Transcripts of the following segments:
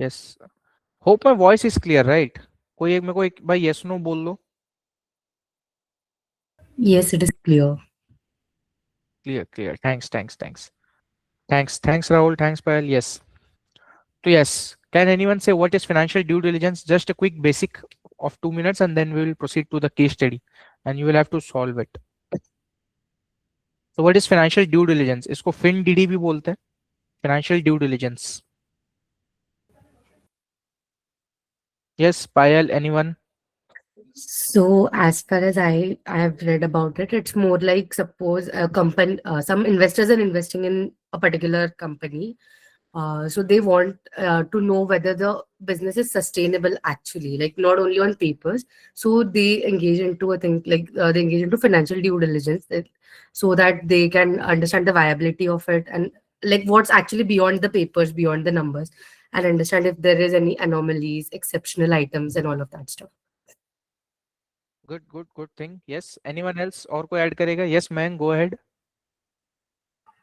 Yes, hope my voice is clear right? कोई एक मेरे को एक भाई यस नो बोल लो। Yes, it is clear. Clear clear, thanks thanks thanks thanks thanks Rahul, thanks Payal. Yes, तो यस, कैन एनीवन से what is financial due diligence? Just a quick basic of 2 minutes and then we will proceed to the case study and you will have to solve it. So what is financial due diligence? इसको fin DD भी बोलते हैं, financial due diligence. Yes, Payal, anyone? So as far as I have read about it, it's more like suppose a company, some investors are investing in a particular company. So they want to know whether the business is sustainable actually, like not only on papers. So they engage into a thing like they engage into financial due diligence, so that they can understand the viability of it and like what's actually beyond the papers, beyond the numbers, and understand if there is any anomalies, exceptional items, and all of that stuff. Good, good, good thing. Yes, anyone else? और कोई add करेगा? Yes, man, go ahead.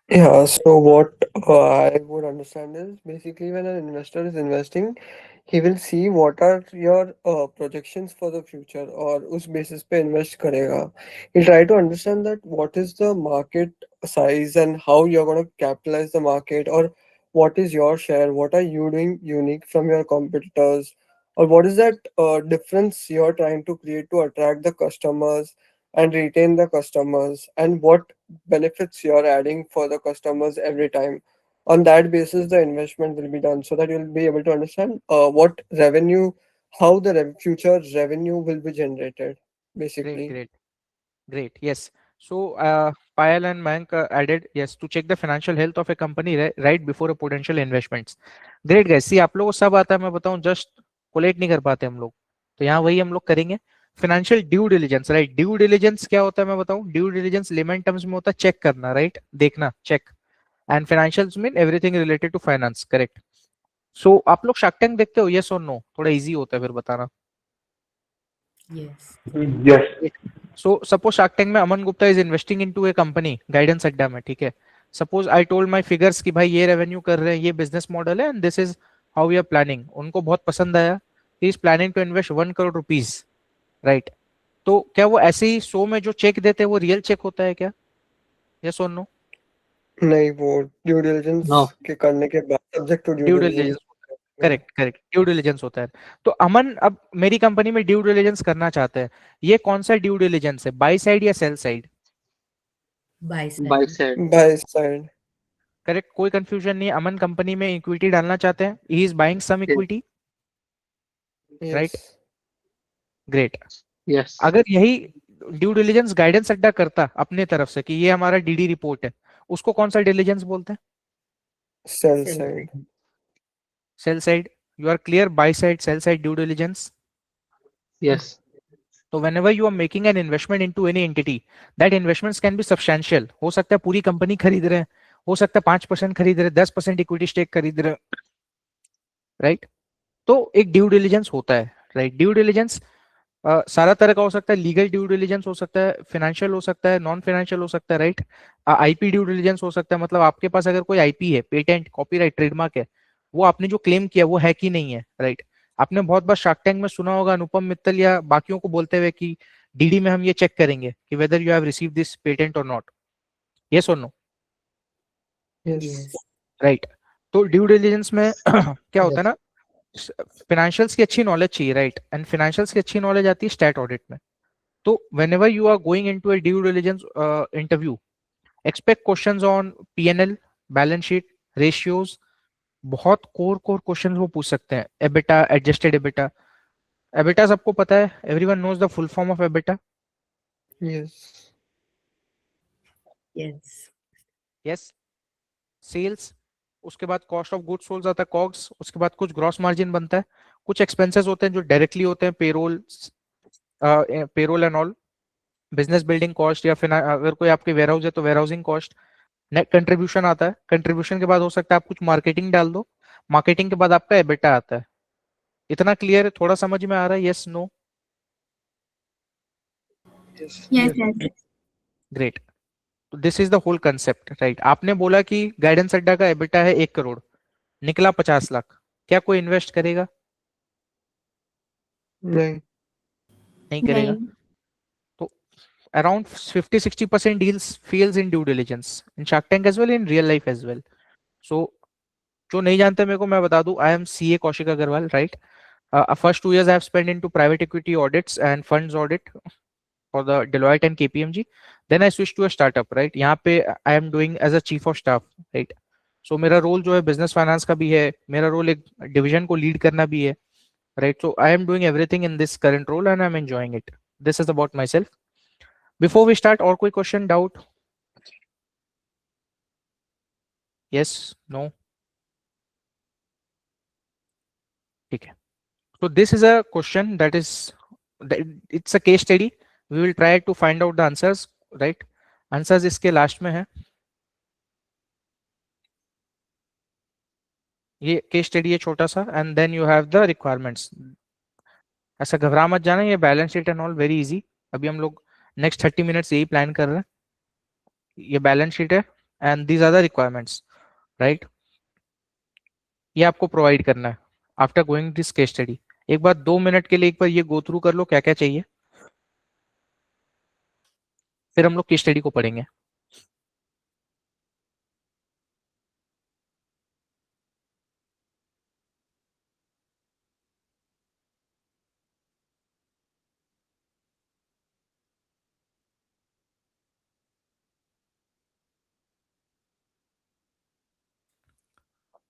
Yeah, so what I would understand is basically when an investor is investing, he will see what are your projections for the future और उस basis पे invest करेगा. He'll try to understand that what is the market size and how you're going to capitalize the market, or what is your share, what are you doing unique from your competitors, or what is that difference you're trying to create to attract the customers and retain the customers, and what benefits you're adding for the customers every time. On that basis, the investment will be done so that you'll be able to understand what revenue, how the future revenue will be generated, Great, basically. great, great. Yes. So, Payal and Mank added, yes, to check the financial health of a company right before a potential investments. Great, guys. See, आप लोगों को सब आता है, मैं बताऊं, just collate नहीं कर पाते हम लोग, तो यहाँ वही हम लोग करेंगे। Financial due diligence, right? Due diligence क्या होता है मैं बताऊं? ड्यू डिलिजेंस लेमन टर्म्स में होता है चेक करना, राइट? देखना, check. And financials mean everything related to finance, correct? So आप लोग शार्क टैंक देखते हो? यस और नो? थोड़ा इजी होता है फिर बताना। Yes. Yes. So suppose shark tank में Aman Gupta is investing into a company guidance Adda में, ठीक है? Suppose I told my figures कि भाई ये रेवेन्यू कर रहे हैं, ये बिजनेस मॉडल है, and this is how we are planning. उनको बहुत पसंद आया, he is planning to invest 1 crore rupees, right? तो क्या वो ऐसे ही शो में जो चेक देते हैं वो रियल चेक होता है क्या? यस और नो? नहीं, वो ड्यू डिलिजेंस नो। के करने के बाद subject to due due diligence. Diligence, correct correct, due diligence होता है। तो अमन अब मेरी कंपनी में ड्यू डिलिजेंस करना चाहते हैं, ये कौन सा ड्यू डिलिजेंस है? बाई साइड या sell side? Buy buy side. Side. Buy side. Correct, कोई कंफ्यूजन नहीं है। अमन कंपनी में इक्विटी डालना चाहते हैं, he is buying some equity, yes. Right? Great. Yes. अगर यही ड्यू डिलिजेंस गाइडेंस अड्डा करता अपने तरफ से कि ये हमारा डीडी रिपोर्ट है, उसको कौन सा डिलिजेंस बोलते हैं? Sell Sell side. side. Sell side. You are clear? Buy side, sell side due diligence. Yes. तो whenever you are making an investment into any entity, that investments can be substantial. हो सकता है पूरी company खरीद रहे हैं, हो सकता है 5% खरीद रहे हैं, 10% इक्विटी स्टेक खरीद रहे हैं, राइट? तो एक ड्यू डिलिजेंस होता है, राइट? ड्यू डिलिजेंस सारा तरह का हो सकता है। लीगल ड्यू डिलिजेंस हो सकता है, फाइनेंशियल हो सकता है, नॉन फाइनेंशियल हो सकता है, राइट? आईपी ड्यू डिलिजेंस हो सकता है, मतलब आपके पास अगर कोई आईपी है, पेटेंट, कॉपीराइट, ट्रेडमार्क है, वो आपने जो क्लेम किया वो है कि नहीं है, राइट? आपने बहुत बार शार्क टैंक में सुना होगा अनुपम मित्तल या बाकियों को बोलते हुए कि डीडी में हम ये चेक करेंगे कि whether you have receive this patent और नॉट। यस और नो? यस। Yes. राइट। तो ड्यू डिलिजेंस में क्या होता है ना, फाइनेंशियल्स की अच्छी नॉलेज चाहिए, राइट? एंड फाइनेंशियल्स की अच्छी नॉलेज आती है स्टैट ऑडिट में। तो whenever you are going into a due diligence interview, expect questions on P&L, balance sheet, ratios। बहुत कोर कोर क्वेश्चंस वो पूछ सकते हैं। EBITDA, adjusted EBITDA. एबिटा सबको पता है, everyone knows the full form of EBITDA. Yes. Yes. Yes. Sales, उसके बाद कॉस्ट ऑफ गुड्स सोल्ड आता है, कॉग्स, उसके बाद कुछ ग्रॉस मार्जिन बनता है, कुछ एक्सपेंसेस होते हैं जो डायरेक्टली होते हैं, payroll, payroll and all, business building cost, या फिर अगर कोई आपके वेयर हाउस है तो warehousing cost. Net contribution आता है, कंट्रीब्यूशन के बाद हो सकता है आप कुछ मार्केटिंग डाल दो, मार्केटिंग के बाद आपका एबिटा आता है। इतना क्लियर है? थोड़ा समझ में आ रहा है? Yes no? Yes. Yes, yes. Great. तो this is the whole concept, right? आपने बोला कि गाइडेंस अड्डा का एबिटा है 1 करोड़, निकला 50 लाख, क्या कोई इन्वेस्ट करेगा? नहीं। नहीं करेगा। नहीं. तो around 50-60% deals fails in due diligence in Shark Tank as well, in real life as well. So जो नहीं जानते मेरे को मैं बता दूं, I am CA Kaushik Agarwal, right. First 2 years I have spent into private equity audits and funds audit for the Deloitte and KPMG. Then I switched to a startup, right. यहाँ पे I am doing as a chief of staff, right. So मेरा role जो है business finance का भी है, मेरा role एक डिवीजन को लीड करना भी है, right. So I am doing everything in this current role and I'm enjoying it. This is about myself. Before we start, और कोई question, doubt? Yes, no? ठीक है. So this is a question that is, it's a case study. We will try to find out the answers, right. Answers इसके last में है. ये case study है छोटा सा, and then you have the requirements. ऐसा घबरा मत जाना, ये balance sheet and all very easy. अभी हम लोग नेक्स्ट 30 मिनट्स यही प्लान कर रहे हैं. ये बैलेंस शीट है and these are the requirements, right. ये आपको प्रोवाइड करना है after going this case study. एक बार 2 मिनट के लिए एक बार ये गो थ्रू कर लो क्या क्या चाहिए, फिर हम लोग केस स्टडी को पढ़ेंगे.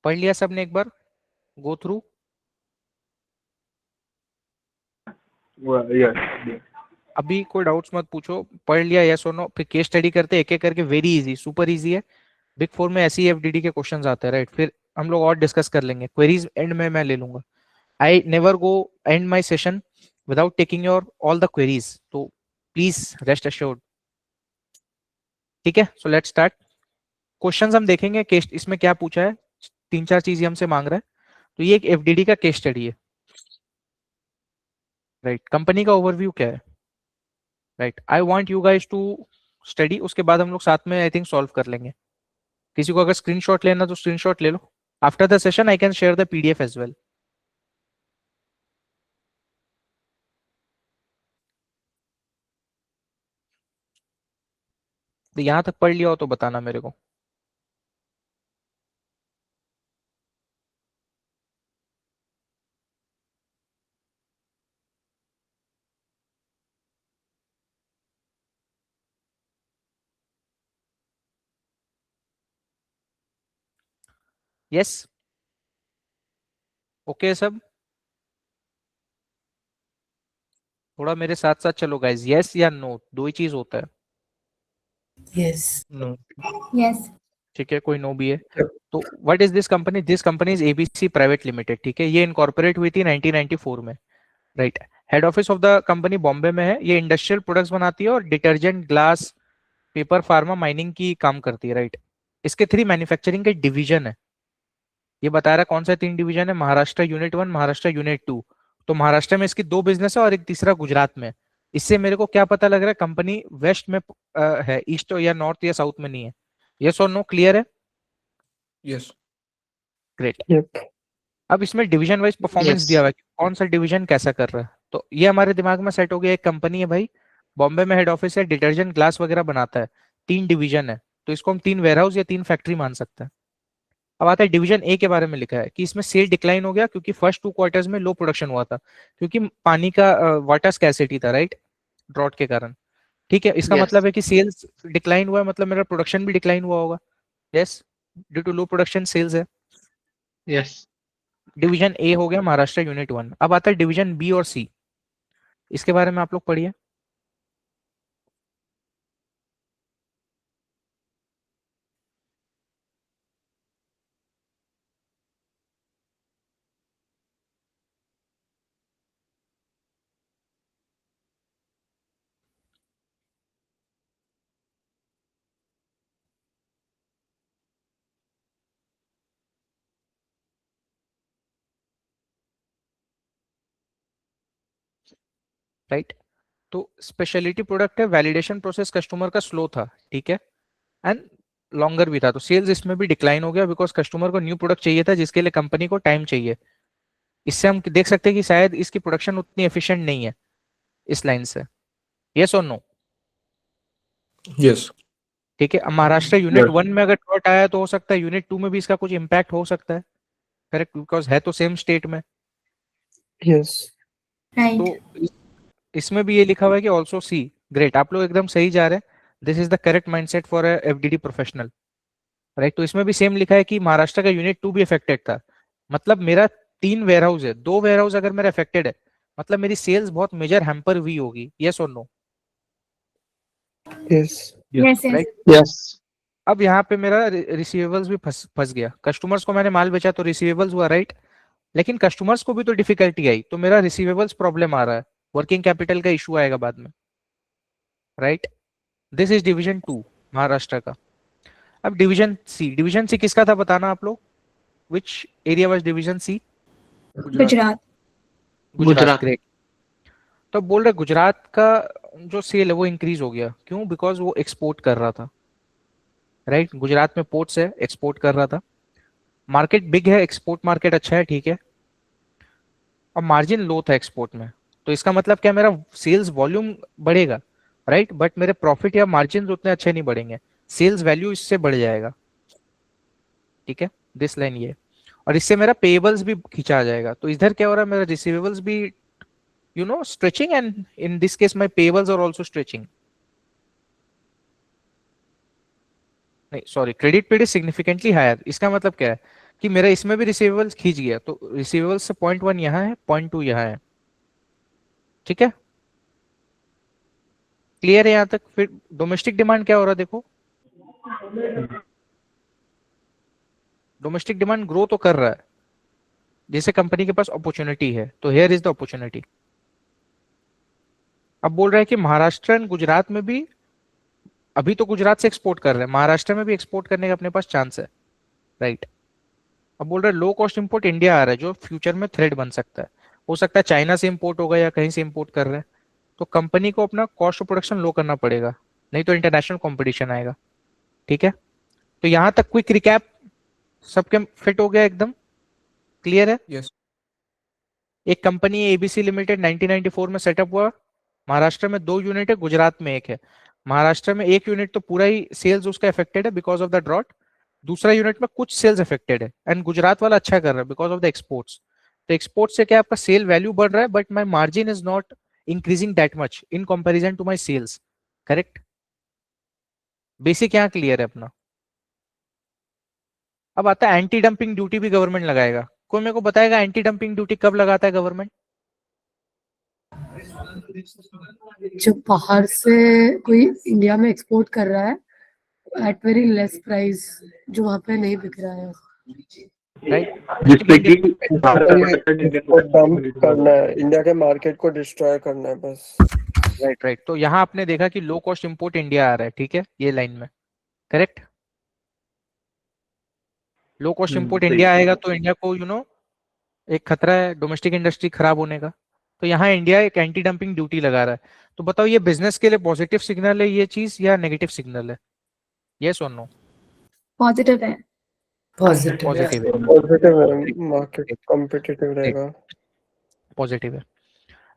पढ़ लिया सबने एक बार गो थ्रू? Yes. अभी कोई डाउट्स मत पूछो, पढ़ लिया यस और नो, फिर केस स्टडी करते एक एक करके. वेरी इजी, सुपर इजी है. बिग फोर में ऐसे ही एफडीडी के क्वेश्चंस आते हैं, राइट. फिर हम लोग और डिस्कस कर लेंगे, क्वेरीज एंड में मैं ले लूंगा. I never go and my session without taking your all the queries, तो प्लीज रेस्ट अश्योर्ड. ठीक है, सो लेट्स स्टार्ट. क्वेश्चंस हम देखेंगे केस, इसमें क्या पूछा है, 3-4 चीजें हमसे मांग रहा है. तो ये एक एफडीडी का केस स्टडी है, राइट. कंपनी का ओवरव्यू क्या है, right. I want you guys to study, उसके बाद हम लोग साथ में आई थिंक सॉल्व कर लेंगे. किसी को अगर स्क्रीनशॉट लेना तो स्क्रीनशॉट ले लो. After the session I can share the PDF as well. तो यहां तक पढ़ लिया हो तो बताना मेरे को. यस, ओके सब. थोड़ा मेरे साथ साथ चलो गाइस, यस या नो, दो ही चीज होता है. Yes. No. Yes. ठीक है, कोई नो भी है. Yep. तो what is this company? This company is ABC private limited. ठीक है, ये इनकॉर्पोरेट हुई थी 1994 में, right. Head office of the company Bombay में है. ये इंडस्ट्रियल प्रोडक्ट्स बनाती है और detergent, glass, paper, pharma, mining की काम करती है, राइट. इसके 3 मैन्युफैक्चरिंग के डिवीजन है. ये बता रहा है कौन सा 3 डिवीजन है. Maharashtra unit 1, Maharashtra unit 2. तो महाराष्ट्र में इसकी 2 बिजनेस है और एक तीसरा गुजरात में. इससे मेरे को क्या पता लग रहा है, कंपनी वेस्ट में है, ईस्ट या नॉर्थ या साउथ में नहीं है. यस और नो, क्लियर है? Yes. ग्रेट. Yep. अब इसमें डिवीजन वाइज परफॉर्मेंस Yes. दिया हुआ है, कौन सा डिवीजन कैसा कर रहा है. तो ये हमारे दिमाग में सेट हो गया. एक कंपनी है भाई, बॉम्बे में हेड ऑफिस है, डिटर्जेंट, ग्लास वगैरह बनाता है, 3 डिवीजन है. तो इसको हम 3 वेयरहाउस या 3 फैक्ट्री मान सकते हैं. अब आता है डिवीजन ए के बारे में. लिखा है कि इसमें सेल डिक्लाइन हो गया क्योंकि फर्स्ट 2 क्वार्टर्स में लो प्रोडक्शन हुआ था, क्योंकि पानी का वाटर स्कैसिटी था, राइट, ड्रॉट के कारण. ठीक है, इसका Yes. मतलब है कि सेल्स डिक्लाइन हुआ है, मतलब मेरा प्रोडक्शन भी डिक्लाइन हुआ होगा. Yes, due to low production sales है. Yes. डिवीजन ए हो गया महाराष्ट्र यूनिट 1. अब आता है डिवीजन बी और सी. इसके बारे में आप लोग पढ़िए. राइट. तो स्पेशलिटी प्रोडक्ट है, वैलिडेशन प्रोसेस कस्टमर का स्लो था, ठीक है. एंड लॉन्गर भी था, तो सेल्स इसमें भी डिक्लाइन हो गया बिकॉज कस्टमर को न्यू प्रोडक्ट चाहिए था जिसके लिए कंपनी को टाइम चाहिए। इससे हम देख सकते हैं कि शायद इसकी प्रोडक्शन उतनी एफिशिएंट नहीं है इस लाइन से। यस और नो? Yes. ठीक है, अब महाराष्ट्र यूनिट Yes. 1 में अगर ड्रॉट आया तो हो सकता है यूनिट 2 में भी इसका कुछ इम्पैक्ट हो सकता है। करेक्ट, बिकॉज है तो सेम स्टेट में। Yes. Right. तो इसमें भी ये लिखा हुआ है कि ऑल्सो सी। ग्रेट, आप लोग एकदम सही जा रहे हैं। This is the correct mindset for FDD professional. Right, तो इसमें भी सेम लिखा है कि महाराष्ट्र का यूनिट 2 भी अफेक्टेड था। मतलब मेरा 3 वेयर हाउस है, 2 वेयर हाउस अगर मेरा अफेक्टेड है मतलब मेरी सेल्स बहुत मेजर हैम्पर हुई होगी। यस और no? Yes. Yes, yes. Right, Yes. अब यहाँ पे मेरा रिसीवेबल्स भी फंस गया। कस्टमर्स को मैंने माल बेचा तो रिसीवेबल्स हुआ, राइट, लेकिन कस्टमर्स को भी तो डिफिकल्टी आई, तो मेरा रिसीवेबल्स प्रॉब्लम आ रहा है, वर्किंग कैपिटल का इशू आएगा बाद में। Right, this is division 2 Maharashtra का। अब डिवीजन सी किसका था बताना आप लोग? Which area was division C? Gujarat. Gujarat. Great. तो बोल रहे गुजरात का जो सेल है वो इंक्रीज हो गया, क्यों? बिकॉज वो एक्सपोर्ट कर रहा था। राइट, गुजरात में पोर्ट्स है, एक्सपोर्ट कर रहा था, मार्केट बिग है, एक्सपोर्ट मार्केट अच्छा है, ठीक है। और मार्जिन लो था एक्सपोर्ट में, तो इसका मतलब क्या, मेरा सेल्स वॉल्यूम बढ़ेगा, राइट, बट मेरे प्रॉफिट या मार्जिन उतने अच्छे नहीं बढ़ेंगे, सेल्स वैल्यू इससे बढ़ जाएगा। ठीक है, दिस लाइन ये, और इससे मेरा पेएबल्स भी खींचा आ जाएगा। तो इधर क्या हो रहा है, मेरा रिसीवेबल्स भी stretching, and in this case my payables are also stretching. नहीं sorry, credit paid is significantly higher. इसका मतलब क्या है कि मेरा इसमें भी रिसीवेबल्स खींच गया, तो रिसीवेबल्स से 0.1 यहाँ है, 0.2 यहाँ है। ठीक है, क्लियर है यहाँ तक? फिर डोमेस्टिक डिमांड क्या हो रहा है, देखो डोमेस्टिक डिमांड ग्रो तो कर रहा है, जैसे कंपनी के पास अपॉर्चुनिटी है, तो हियर इज द अपॉर्चुनिटी। अब बोल रहा है कि महाराष्ट्र एंड गुजरात में भी, अभी तो गुजरात से एक्सपोर्ट कर रहे हैं, महाराष्ट्र में भी एक्सपोर्ट करने का अपने पास चांस है। राइट, अब बोल रहे हैं लो कॉस्ट इंपोर्ट इंडिया आ रहा है जो फ्यूचर में थ्रेड बन सकता है। हो सकता है चाइना से इंपोर्ट होगा या कहीं से इंपोर्ट कर रहे हैं, तो कंपनी को अपना कॉस्ट ऑफ प्रोडक्शन लो करना पड़ेगा, नहीं तो इंटरनेशनल कंपटीशन आएगा। ठीक है, तो यहां तक क्विक रिकैप सबके फिट हो गया, एकदम क्लियर है? Yes. एक कंपनी एबीसी लिमिटेड 1994 में सेटअप हुआ, महाराष्ट्र में 2 यूनिट है, गुजरात में 1 है। महाराष्ट्र में 1 यूनिट तो पूरा ही सेल्स उसका अफेक्टेड है बिकॉज ऑफ द ड्रॉट, दूसरा यूनिट में कुछ सेल्स अफेक्टेड है, एंड गुजरात वाला अच्छा कर रहा है बिकॉज ऑफ द एक्सपोर्ट्स। तो एक्सपोर्ट से क्या आपका सेल वैल्यू बढ़ रहा है, but my margin is not increasing that much in comparison to my sales. Correct, basic यहाँ क्लियर है अपना। अब आता है एंटी डंपिंग ड्यूटी भी गवर्नमेंट लगाएगा। कोई मेरे को बताएगा एंटी डंपिंग ड्यूटी कब लगाता है गवर्नमेंट? जो बाहर से कोई इंडिया में एक्सपोर्ट कर रहा है एट वेरी लेस प्राइस, जो वहां पे नहीं बिक रहा है। राइट, जिससे कि इसको डंप करना है, इंडिया के मार्केट को डिस्ट्रॉय करना है बस। राइट राइट, तो यहाँ आपने देखा कि लो कॉस्ट इंपोर्ट इंडिया आ रहा है, ठीक है, ये लाइन में। Correct, low cost import India आएगा तो इंडिया को एक खतरा है डोमेस्टिक इंडस्ट्री खराब होने का, तो यहाँ इंडिया एक एंटी डंपिंग ड्यूटी लगा रहा है। तो बताओ ये बिजनेस के लिए पॉजिटिव सिग्नल है ये चीज या नेगेटिव सिग्नल है? यस और नो? Positive है. पॉजिटिव पॉजिटिव है, पॉजिटिव है, मार्केट कॉम्पिटिटिव रहेगा। पॉजिटिव है।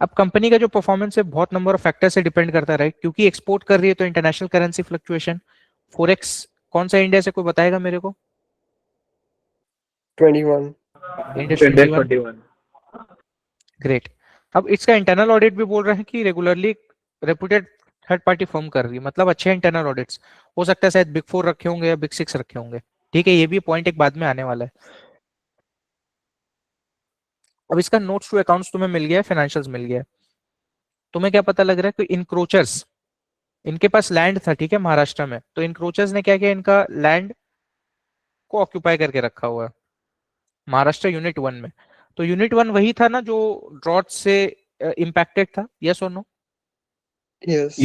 अब कंपनी का जो परफॉर्मेंस है बहुत नंबर ऑफ फैक्टर से डिपेंड करता है, राइट, क्योंकि एक्सपोर्ट कर रही है तो इंटरनेशनल करेंसी फ्लक्चुएशन, फोरेक्स कौन सा इंडिया से, कोई बताएगा मेरे को? 21। इंडेक्स 21। ग्रेट, अब इसका इंटरनल ऑडिट भी बोल रहे हैं कि regularly reputed third party firm कर रही है, मतलब अच्छे इंटरनल ऑडिट्स। हो सकता है शायद बिग 4 रखे होंगे या बिग 6 रखे होंगे। ठीक है, ये भी पॉइंट एक बाद में आने वाला है। अब इसका नोट्स टू अकाउंट्स तुम्हें मिल गया है, फाइनेंशियल्स मिल गया है। तुम्हें क्या पता लग रहा है कि इनक्रोचर्स, इनके पास लैंड था, ठीक है, महाराष्ट्र में, तो इनक्रोचर्स ने क्या किया, इनका लैंड को ऑक्यूपाई करके रखा हुआ है महाराष्ट्र यूनिट 1 में। तो यूनिट 1 वही था ना जो ड्रॉट से इम्पैक्टेड था, यस और नो? यस।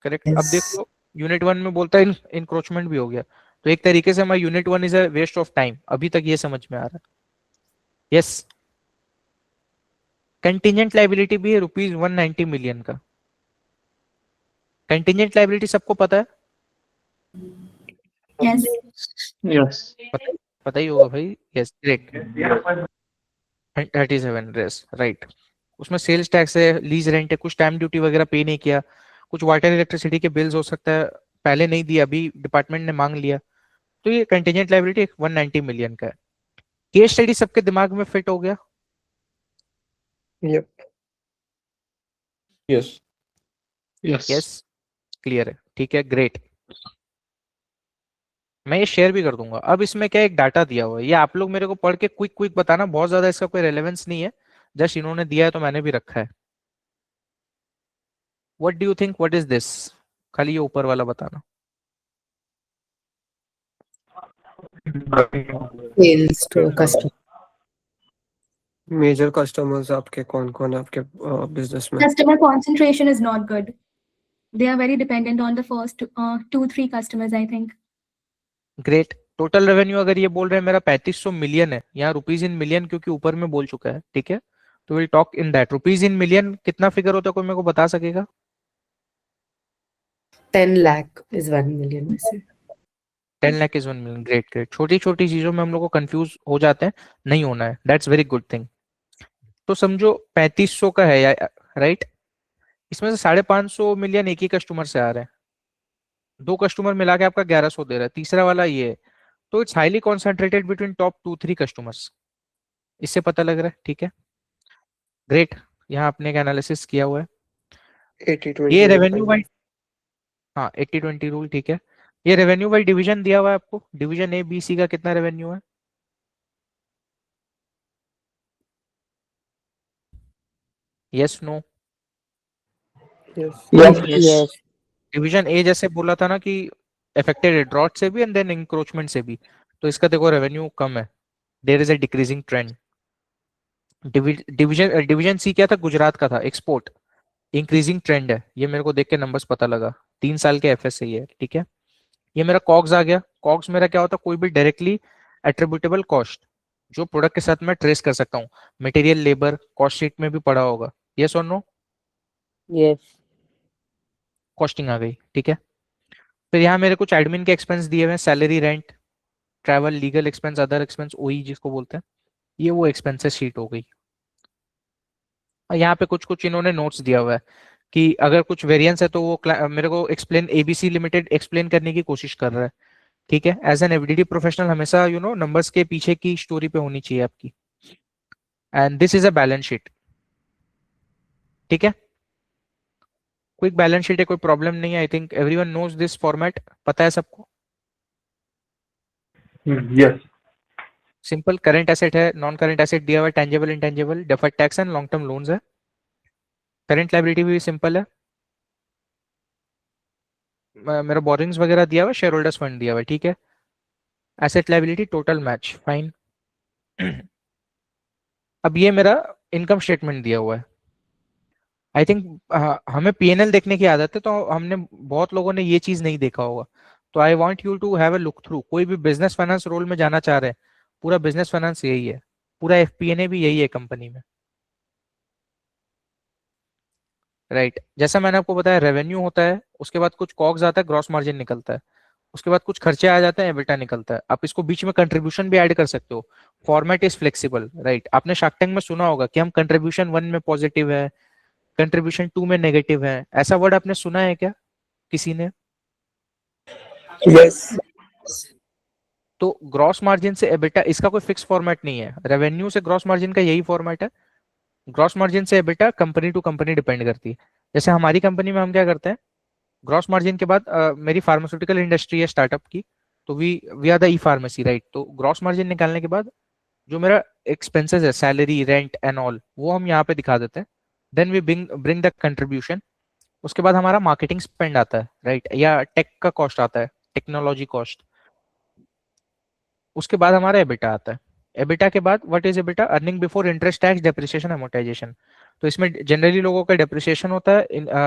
करेक्ट, अब देखो यूनिट 1 में बोलता है इनक्रोचमेंट भी हो गया, तो एक तरीके से हमारा unit 1 is a waste of time, अभी तक ये समझ में आ रहा है। यस, कंटिजेंट लाइबिलिटी भी है ₹190 मिलियन का। कंटिजेंट लाइबिलिटी सबको पता है? Yes. Yes. पता ही होगा भाई. Yes, great. 37 race, right. उसमें सेल्स टैक्स है, लीज रेंट है, कुछ टाइम ड्यूटी वगैरह पे नहीं किया, कुछ वाटर इलेक्ट्रिसिटी के बिल्स हो सकता है पहले नहीं दिया, अभी डिपार्टमेंट ने मांग लिया, तो ये कंटिजेंट लायबिलिटी 190 मिलियन का है. केस स्टडी सबके दिमाग में फिट हो गया? Yep. Yes. Yes. Yes, clear है, ठीक है, ग्रेट. मैं ये शेयर भी कर दूंगा. अब इसमें क्या एक डाटा दिया हुआ है, ये आप लोग मेरे को पढ़ के क्विक क्विक बताना, बहुत ज्यादा इसका कोई रेलेवेंस नहीं है, जस्ट इन्होंने दिया है तो मैंने भी रखा है. What do you think, what is this? खाली ये ऊपर वाला बताना. Sales to a customer. Major customers आपके कौन कौन है आपके बिजनेस में? Customer concentration is not good. They are very dependent on the first 2-3 customers, I think. Great. Total revenue अगर ये बोल रहे हैं मेरा 3500 मिलियन है, यहाँ रुपीज इन मिलियन क्योंकि ऊपर में बोल चुका है, ठीक है, तो will talk in that. Rupees in million कितना फिगर होता है, कोई मेरे को बता सकेगा? 10 lakh is 1 million वैसे. 10 lakh is 1 million. Great great. छोटी छोटी चीजों में हम लोग को कंफ्यूज हो जाते हैं, नहीं होना है, दैट्स वेरी गुड थिंग. तो समझो 3500 का है या, राइट, इसमें से 550 मिलियन एक ही कस्टमर से आ रहे हैं, दो कस्टमर मिला के आपका 1100 दे रहा है, तीसरा वाला ये है, तो it's highly concentrated between top 2-3 customers. इससे पता लग रहा है, ठीक है, ग्रेट. यहाँ आपने एक एनालिसिस किया हुआ है. 80-20 ये rule रेवेन्यू का बाई, हाँ 80-20 रूल, ठीक है. ये रेवेन्यू बाई डिवीजन दिया हुआ है आपको, डिवीजन ए बी सी का कितना रेवेन्यू है? Yes no? Yes. Yes. Division A जैसे बोला था ना कि अफेक्टेड है ड्रॉट से भी एंड देन इंक्रोचमेंट से भी, तो इसका देखो रेवेन्यू कम है, there is a decreasing trend. Division C क्या था, गुजरात का था, एक्सपोर्ट, इंक्रीजिंग ट्रेंड है, ये मेरे को देख के नंबर्स पता लगा, 3 साल के एफएस से है, ठीक है. ये मेरा कॉग्स आ गया. कॉग्स मेरा क्या होता है, कोई भी डायरेक्टली एट्रीब्यूटेबल कॉस्ट जो प्रोडक्ट के साथ मैं ट्रेस कर सकता हूँ, मटेरियल, लेबर, कॉस्ट शीट में भी पड़ा होगा. यस और नो? Yes. कॉस्टिंग आ गई, ठीक है. फिर यहाँ मेरे कुछ एडमिन के एक्सपेंस दिए हुए हैं, salary, rent, travel, legal expense, other expense, ओई जिसको बोलते हैं, ये वो एक्सपेंसेस शीट हो गई. यहाँ पे कुछ कुछ इन्होंने नोट्स दिया हुआ है कि अगर कुछ वेरिएंस है तो वो मेरे को एक्सप्लेन, एबीसी लिमिटेड एक्सप्लेन करने की कोशिश कर रहा है, ठीक है. एज एन एफडीडी प्रोफेशनल हमेशा नंबर्स के पीछे की स्टोरी पे होनी चाहिए आपकी. And this is a balance sheet, ठीक है. क्विक बैलेंस शीट है, कोई प्रॉब्लम नहीं है. I think everyone knows this format, पता है सबको. Yes. सिंपल. करंट एसेट है, नॉन करंट एसेट दिया हुआ है, tangible, intangible, deferred tax and long term loans है. करंट लायबिलिटी भी सिंपल है, मेरा बोरिंग्स वगैरह दिया हुआ है, शेयर होल्डर्स फंड दिया हुआ है, ठीक है. Asset liability total match, fine. अब ये मेरा इनकम स्टेटमेंट दिया हुआ है. आई थिंक हमें पीएनएल देखने की आदत है, तो हमने बहुत लोगों ने ये चीज नहीं देखा होगा, तो I want you to have a look through. कोई भी बिजनेस फाइनेंस रोल में जाना चाह रहे हैं, पूरा बिजनेस फाइनेंस यही है, पूरा एफपीएनए भी यही है कंपनी में, राइट. जैसा मैंने आपको बताया, रेवेन्यू होता है, उसके बाद कुछ कॉग्स आता है, ग्रॉस मार्जिन निकलता है, उसके बाद कुछ खर्चे आ जाते हैं, एबिटा निकलता है. आप इसको बीच में कंट्रीब्यूशन भी ऐड कर सकते हो. Format is flexible, right. आपने शार्क टैंक में सुना होगा कि हम कंट्रीब्यूशन 1 में पॉजिटिव है, कंट्रीब्यूशन 2 में नेगेटिव है, ऐसा वर्ड आपने सुना है क्या किसी ने? Yes. तो ग्रॉस मार्जिन से एबिटा, इसका कोई फिक्स फॉर्मेट नहीं है. रेवेन्यू से ग्रॉस मार्जिन का यही फॉर्मेट है. ग्रॉस मार्जिन से EBITDA company to company depend करती है. जैसे हमारी कंपनी में हम क्या करते हैं, ग्रॉस मार्जिन के बाद मेरी फार्मास्यूटिकल इंडस्ट्री है स्टार्टअप की, तो we are the e pharmacy, right. तो ग्रॉस मार्जिन निकालने के बाद जो मेरा एक्सपेंसेस है, सैलरी, रेंट एंड ऑल, वो हम यहाँ पे दिखा देते हैं. Then we bring the contribution. उसके बाद हमारा मार्केटिंग स्पेंड आता है, राइट, या टेक का कॉस्ट आता है, टेक्नोलॉजी कॉस्ट. उसके बाद हमारा एबिटा आता है. एबिटा के बाद what is EBITDA? Earning before interest, tax, depreciation, amortisation. तो इसमें जनरली लोगों का डेप्रिसिएशन होता है,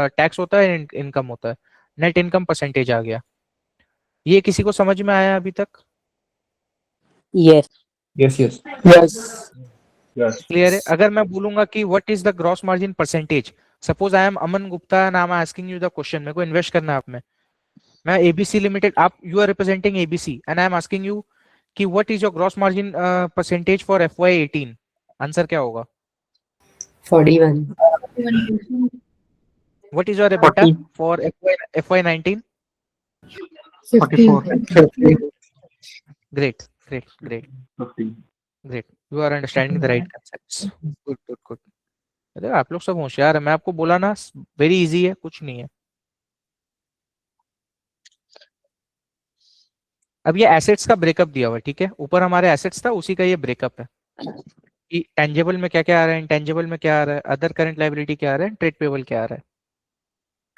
टैक्स होता है, इनकम होता है. नेट इनकम परसेंटेज आ गया. ये किसी को समझ में आया अभी तक? Yes. Yes. Yes. Yes. Yes. Clear है? अगर मैं बोलूंगा कि what is the gross margin percentage, suppose I am Aman Gupta and I am asking you the question, मेरे को इन्वेस्ट करना है आप में, मैं ABC लिमिटेड, आप you are representing ABC and I am asking you कि what is your gross margin percentage for FY18? Answer क्या होगा? 41. What is your EBITDA 40. For FY19? 15. 50. Great, great, great, 15. great. You are understanding the right concepts. Good, good, good. अरे आप लोग सब होशियार है, मैं आपको बोला ना, वेरी इजी है, कुछ नहीं है। अब ये एसेट्स का ब्रेकअप दिया हुआ है, ठीक है, ऊपर हमारे एसेट्स था, उसी का ये ब्रेकअप है कि टेंजेबल में क्या क्या आ रहा है, इंटेंजेबल में क्या आ रहा है, अदर करंट लायबिलिटी क्या आ रहा है, ट्रेड पेबल क्या आ रहा है।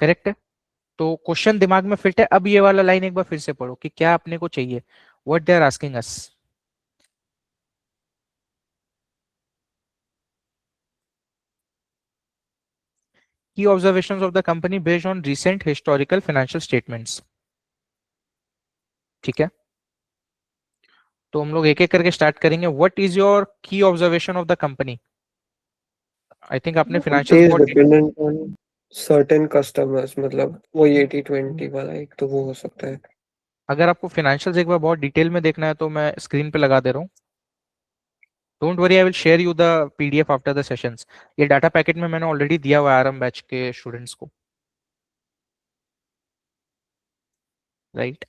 करेक्ट है? तो क्वेश्चन दिमाग में फिट है। अब ये वाला लाइन एक बार फिर से पढ़ो कि क्या अपने को चाहिए, what they are asking us. Key observations of the company based on recent historical financial statements. ठीक है, तो हम लोग एक एक करके स्टार्ट करेंगे। व्हाट इज योर की observation of the company? I think आपने It फाइनेंशियल्स is बहुत dependent on certain customers, मतलब वही 80-20 वाला एक तो वो हो सकता है। अगर आपको फाइनेंशियल्स एक बार बहुत डिटेल में देखना है तो मैं स्क्रीन पे लगा दे रहा हूँ। Don't worry, I will share you the PDF after the sessions. ये डाटा पैकेट में मैंने ऑलरेडी दिया हुआ है आरएम बैच के स्टूडेंट्स को, राइट?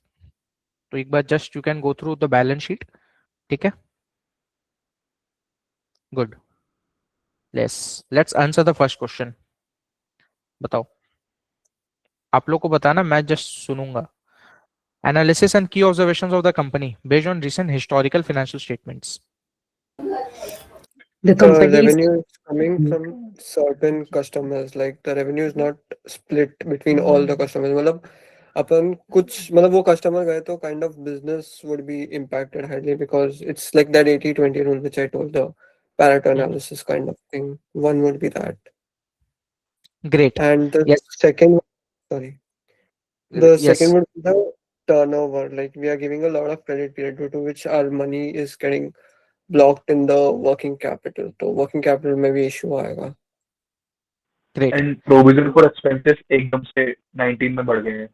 तो एक बार just you can go through the balance sheet, ठीक है? Good, let's answer the first question. बताओ, आप लोग को बताना, मैं जस्ट सुनूंगा। Analysis and key observations of the company based on recent historical financial statements. The The company is revenue is coming from certain customers, like the revenue is not split between all the customers. मतलब अपन कुछ मतलब वो customer गए तो kind of business would be impacted highly because it's like that 80-20 rule which I told, the Pareto analysis kind of thing. One would be that. Great. And the Yes. second, sorry, the Yes. second would be the turnover. Like we are giving a lot of credit period due to which our money is getting blocked in the working capital. तो working capital में भी issue आएगा. Great. And provision for expenses एकदम से 19 में बढ़ गए हैं।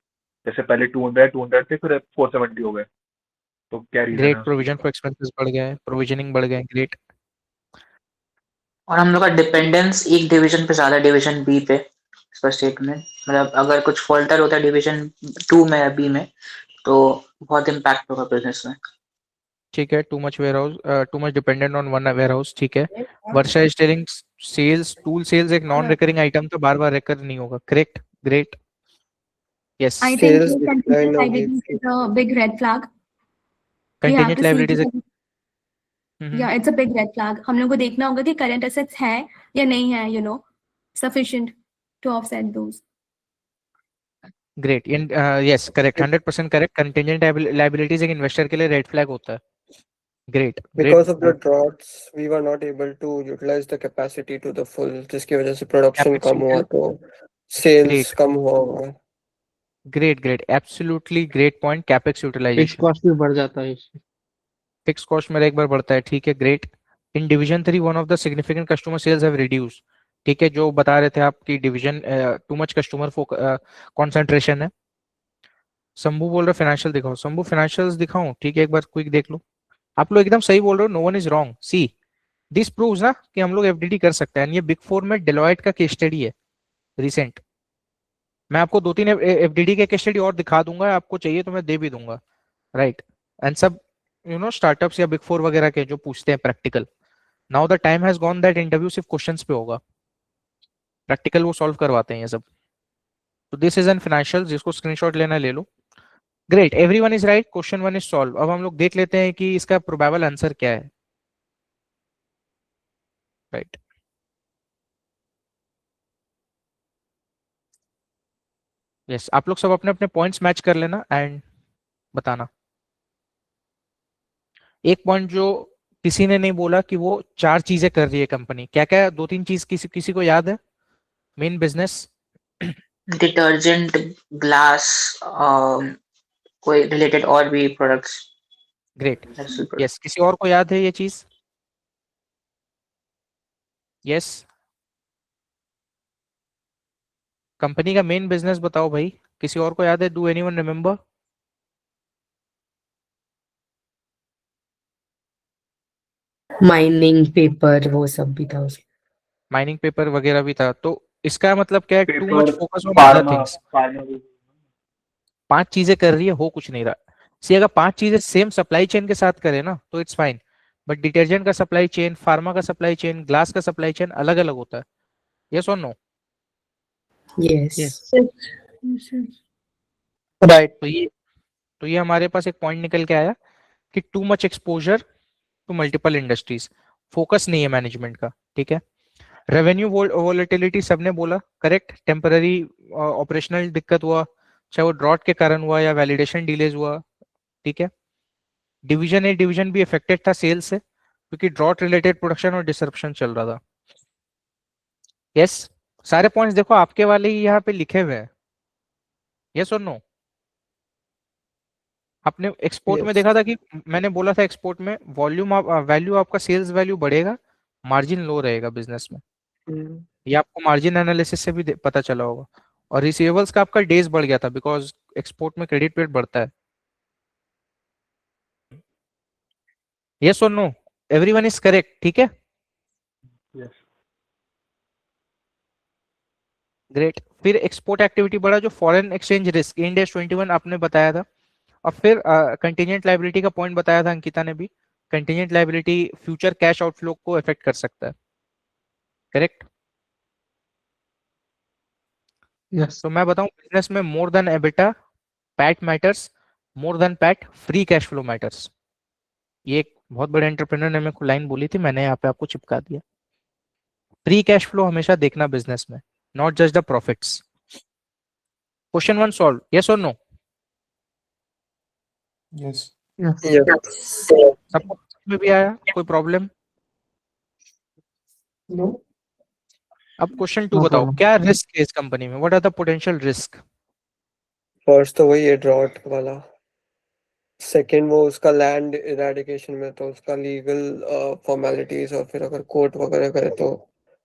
जैसे पहले 200 थे, फिर 470 हो गए। तो क्या रीजन है Great. उसके Provision लिए? for expenses बढ़ गए हैं, provisioning बढ़ गए हैं। Great. और हम लोग का डिपेंडेंस एक डिवीजन पे ज्यादा, डिवीजन बी पे स्टेटमेंट, मतलब अगर कुछ फॉल्टर होता है डिवीजन 2 में या बी में तो बहुत इम्पैक्ट होगा बिजनेस में। ठीक है, too much warehouse, too much dependent on one warehouse, ठीक है। वर्षा is telling sales, tool sales एक नॉन रिकरिंग आइटम तो बार बार रेकर नहीं होगा। Correct, great, yes. I think Sales contingent decline liabilities होगी. is a big red flag. We have contingent to see liabilities, yeah, it's a big red flag. हम लोग को देखना होगा कि current assets है या नहीं है, sufficient to offset those. Great, yes correct, 100% correct. Contingent liabilities एक इन्वेस्टर के लिए रेड फ्लैग होता है। Great, Because of the great. droughts, we were not able to utilize the capacity to the full, जिसकी वजह से production कम हुआ तो sales ग्रेट, कम हुआ होगा. Great, great, absolutely great point. Capex fix utilisation, cost भी बढ़ जाता है इससे। फिक्स कॉस्ट मेरा एक बार बढ़ता है, ठीक है, great. In division 3 one of the significant customer cells have reduce, ठीक है, जो बता रहे थे आपकी division too much customer concentration है। शंभू बोल रहे फाइनेंशियल दिखाओ, शंभू फाइनेंशियल्स दिखाऊं, ठीक है, एक बार क्विक देख लो। आप लोग एकदम सही बोल रहे हो, no one is wrong. See, this proves ना कि हम लोग एफडीडी कर सकते हैं। ये बिग फोर में डेलॉयट का केस स्टडी है रिसेंट। मैं आपको 2-3 एफडीडी के केस स्टडी और दिखा दूंगा, आपको चाहिए तो मैं दे भी दूंगा, राइट? एंड सब स्टार्टअप्स या बिग फोर वगैरह के जो पूछते हैं practical. Now the time has gone that interview सिर्फ क्वेश्चंस पे होगा, प्रैक्टिकल वो सॉल्व करवाते हैं ये सब। तो दिस इज एन फाइनेंशियल, जिसको स्क्रीनशॉट लेना ले लो। Great, everyone is right, question 1 is solve. अब हम लोग देख लेते हैं कि इसका प्रोबेबल आंसर क्या है, राइट? यस, आप लोग सब अपने अपने पॉइंट्स मैच कर लेना एंड बताना। एक पॉइंट जो किसी ने नहीं बोला कि वो 4 चीजें कर रही है कंपनी, क्या क्या? 2-3 चीज किसी किसी को याद है? मेन बिजनेस, डिटर्जेंट, ग्लास, कोई रिलेटेड और भी प्रोडक्ट्स। Great, yes. किसी और को याद है ये चीज? यस, कंपनी का मेन बिजनेस बताओ भाई। किसी और को याद है? Do anyone remember? Mining paper वो सब भी था उसमें। माइनिंग पेपर वगैरह भी था। तो इसका मतलब क्या है? Too much paper, focus on other pharma, things. Pharma भी। 5 चीजें कर रही है, हो कुछ नहीं रहा। सी अगर 5 चीजें सेम सप्लाई चेन के साथ करे ना तो इट्स फाइन, बट डिटर्जेंट का सप्लाई चेन, फार्मा का सप्लाई चेन, ग्लास का सप्लाई चेन अलग अलग होता है। यस और नो? यस। राइट। तो ये हमारे पास एक पॉइंट निकल के आया कि too much exposure to multiple industries, focus नहीं है मैनेजमेंट का। ठीक है। रेवेन्यू वोलेटिलिटी सबने बोला, करेक्ट। टेम्पररी ऑपरेशनल दिक्कत हुआ, चाहे वो ड्रॉट के कारण हुआ या वैलिडेशन डिलेज हुआ। ठीक है। डिवीजन ए डिवीजन भी अफेक्टेड था सेल्स से, क्योंकि ड्रॉट रिलेटेड प्रोडक्शन और डिसरप्शन चल रहा था। यस। सारे पॉइंट्स देखो आपके वाले ही यहाँ पे लिखे हुए हैं। यस और नो? आपने एक्सपोर्ट में यस। देखा था कि मैंने बोला था एक्सपोर्ट में वॉल्यूम वैल्यू आपका सेल्स वैल्यू बढ़ेगा, मार्जिन लो रहेगा बिजनेस में। ये आपको मार्जिन एनालिसिस से भी पता चला होगा। और रिसीवेबल्स का आपका डेज बढ़ गया था बिकॉज एक्सपोर्ट में क्रेडिट पीरियड बढ़ता है। यस और नो? Everyone is correct? ठीक है, यस। ग्रेट। फिर एक्सपोर्ट एक्टिविटी बढ़ा, जो foreign exchange risk end S 21 आपने बताया था। और फिर कंटीजेंट लाइबिलिटी का पॉइंट बताया था अंकिता ने भी। Contingent liability future cash outflow को अफेक्ट कर सकता है, करेक्ट। यस। तो मैं बताऊं, बिजनेस में more than EBITDA PAT matters, more than PAT free cash flow matters. ये एक बहुत बड़े एंटरप्रेन्योर ने मेरे को लाइन बोली थी, मैंने यहाँ पे आपको चिपका दिया। फ्री कैश फ्लो हमेशा देखना बिजनेस में, not just the profits. Question 1 solve, yes और नो? यस। सबको समझ में भी आया? कोई प्रॉब्लम? नो। अब क्वेश्चन 2 बताओ, क्या रिस्क है इस कंपनी में? What are the potential risk? First तो वही है ड्रॉट वाला। सेकंड वो उसका लैंड इरेडिकेशन में, तो उसका लीगल फॉर्मेलिटीज, और फिर अगर कोर्ट वगैरह करे तो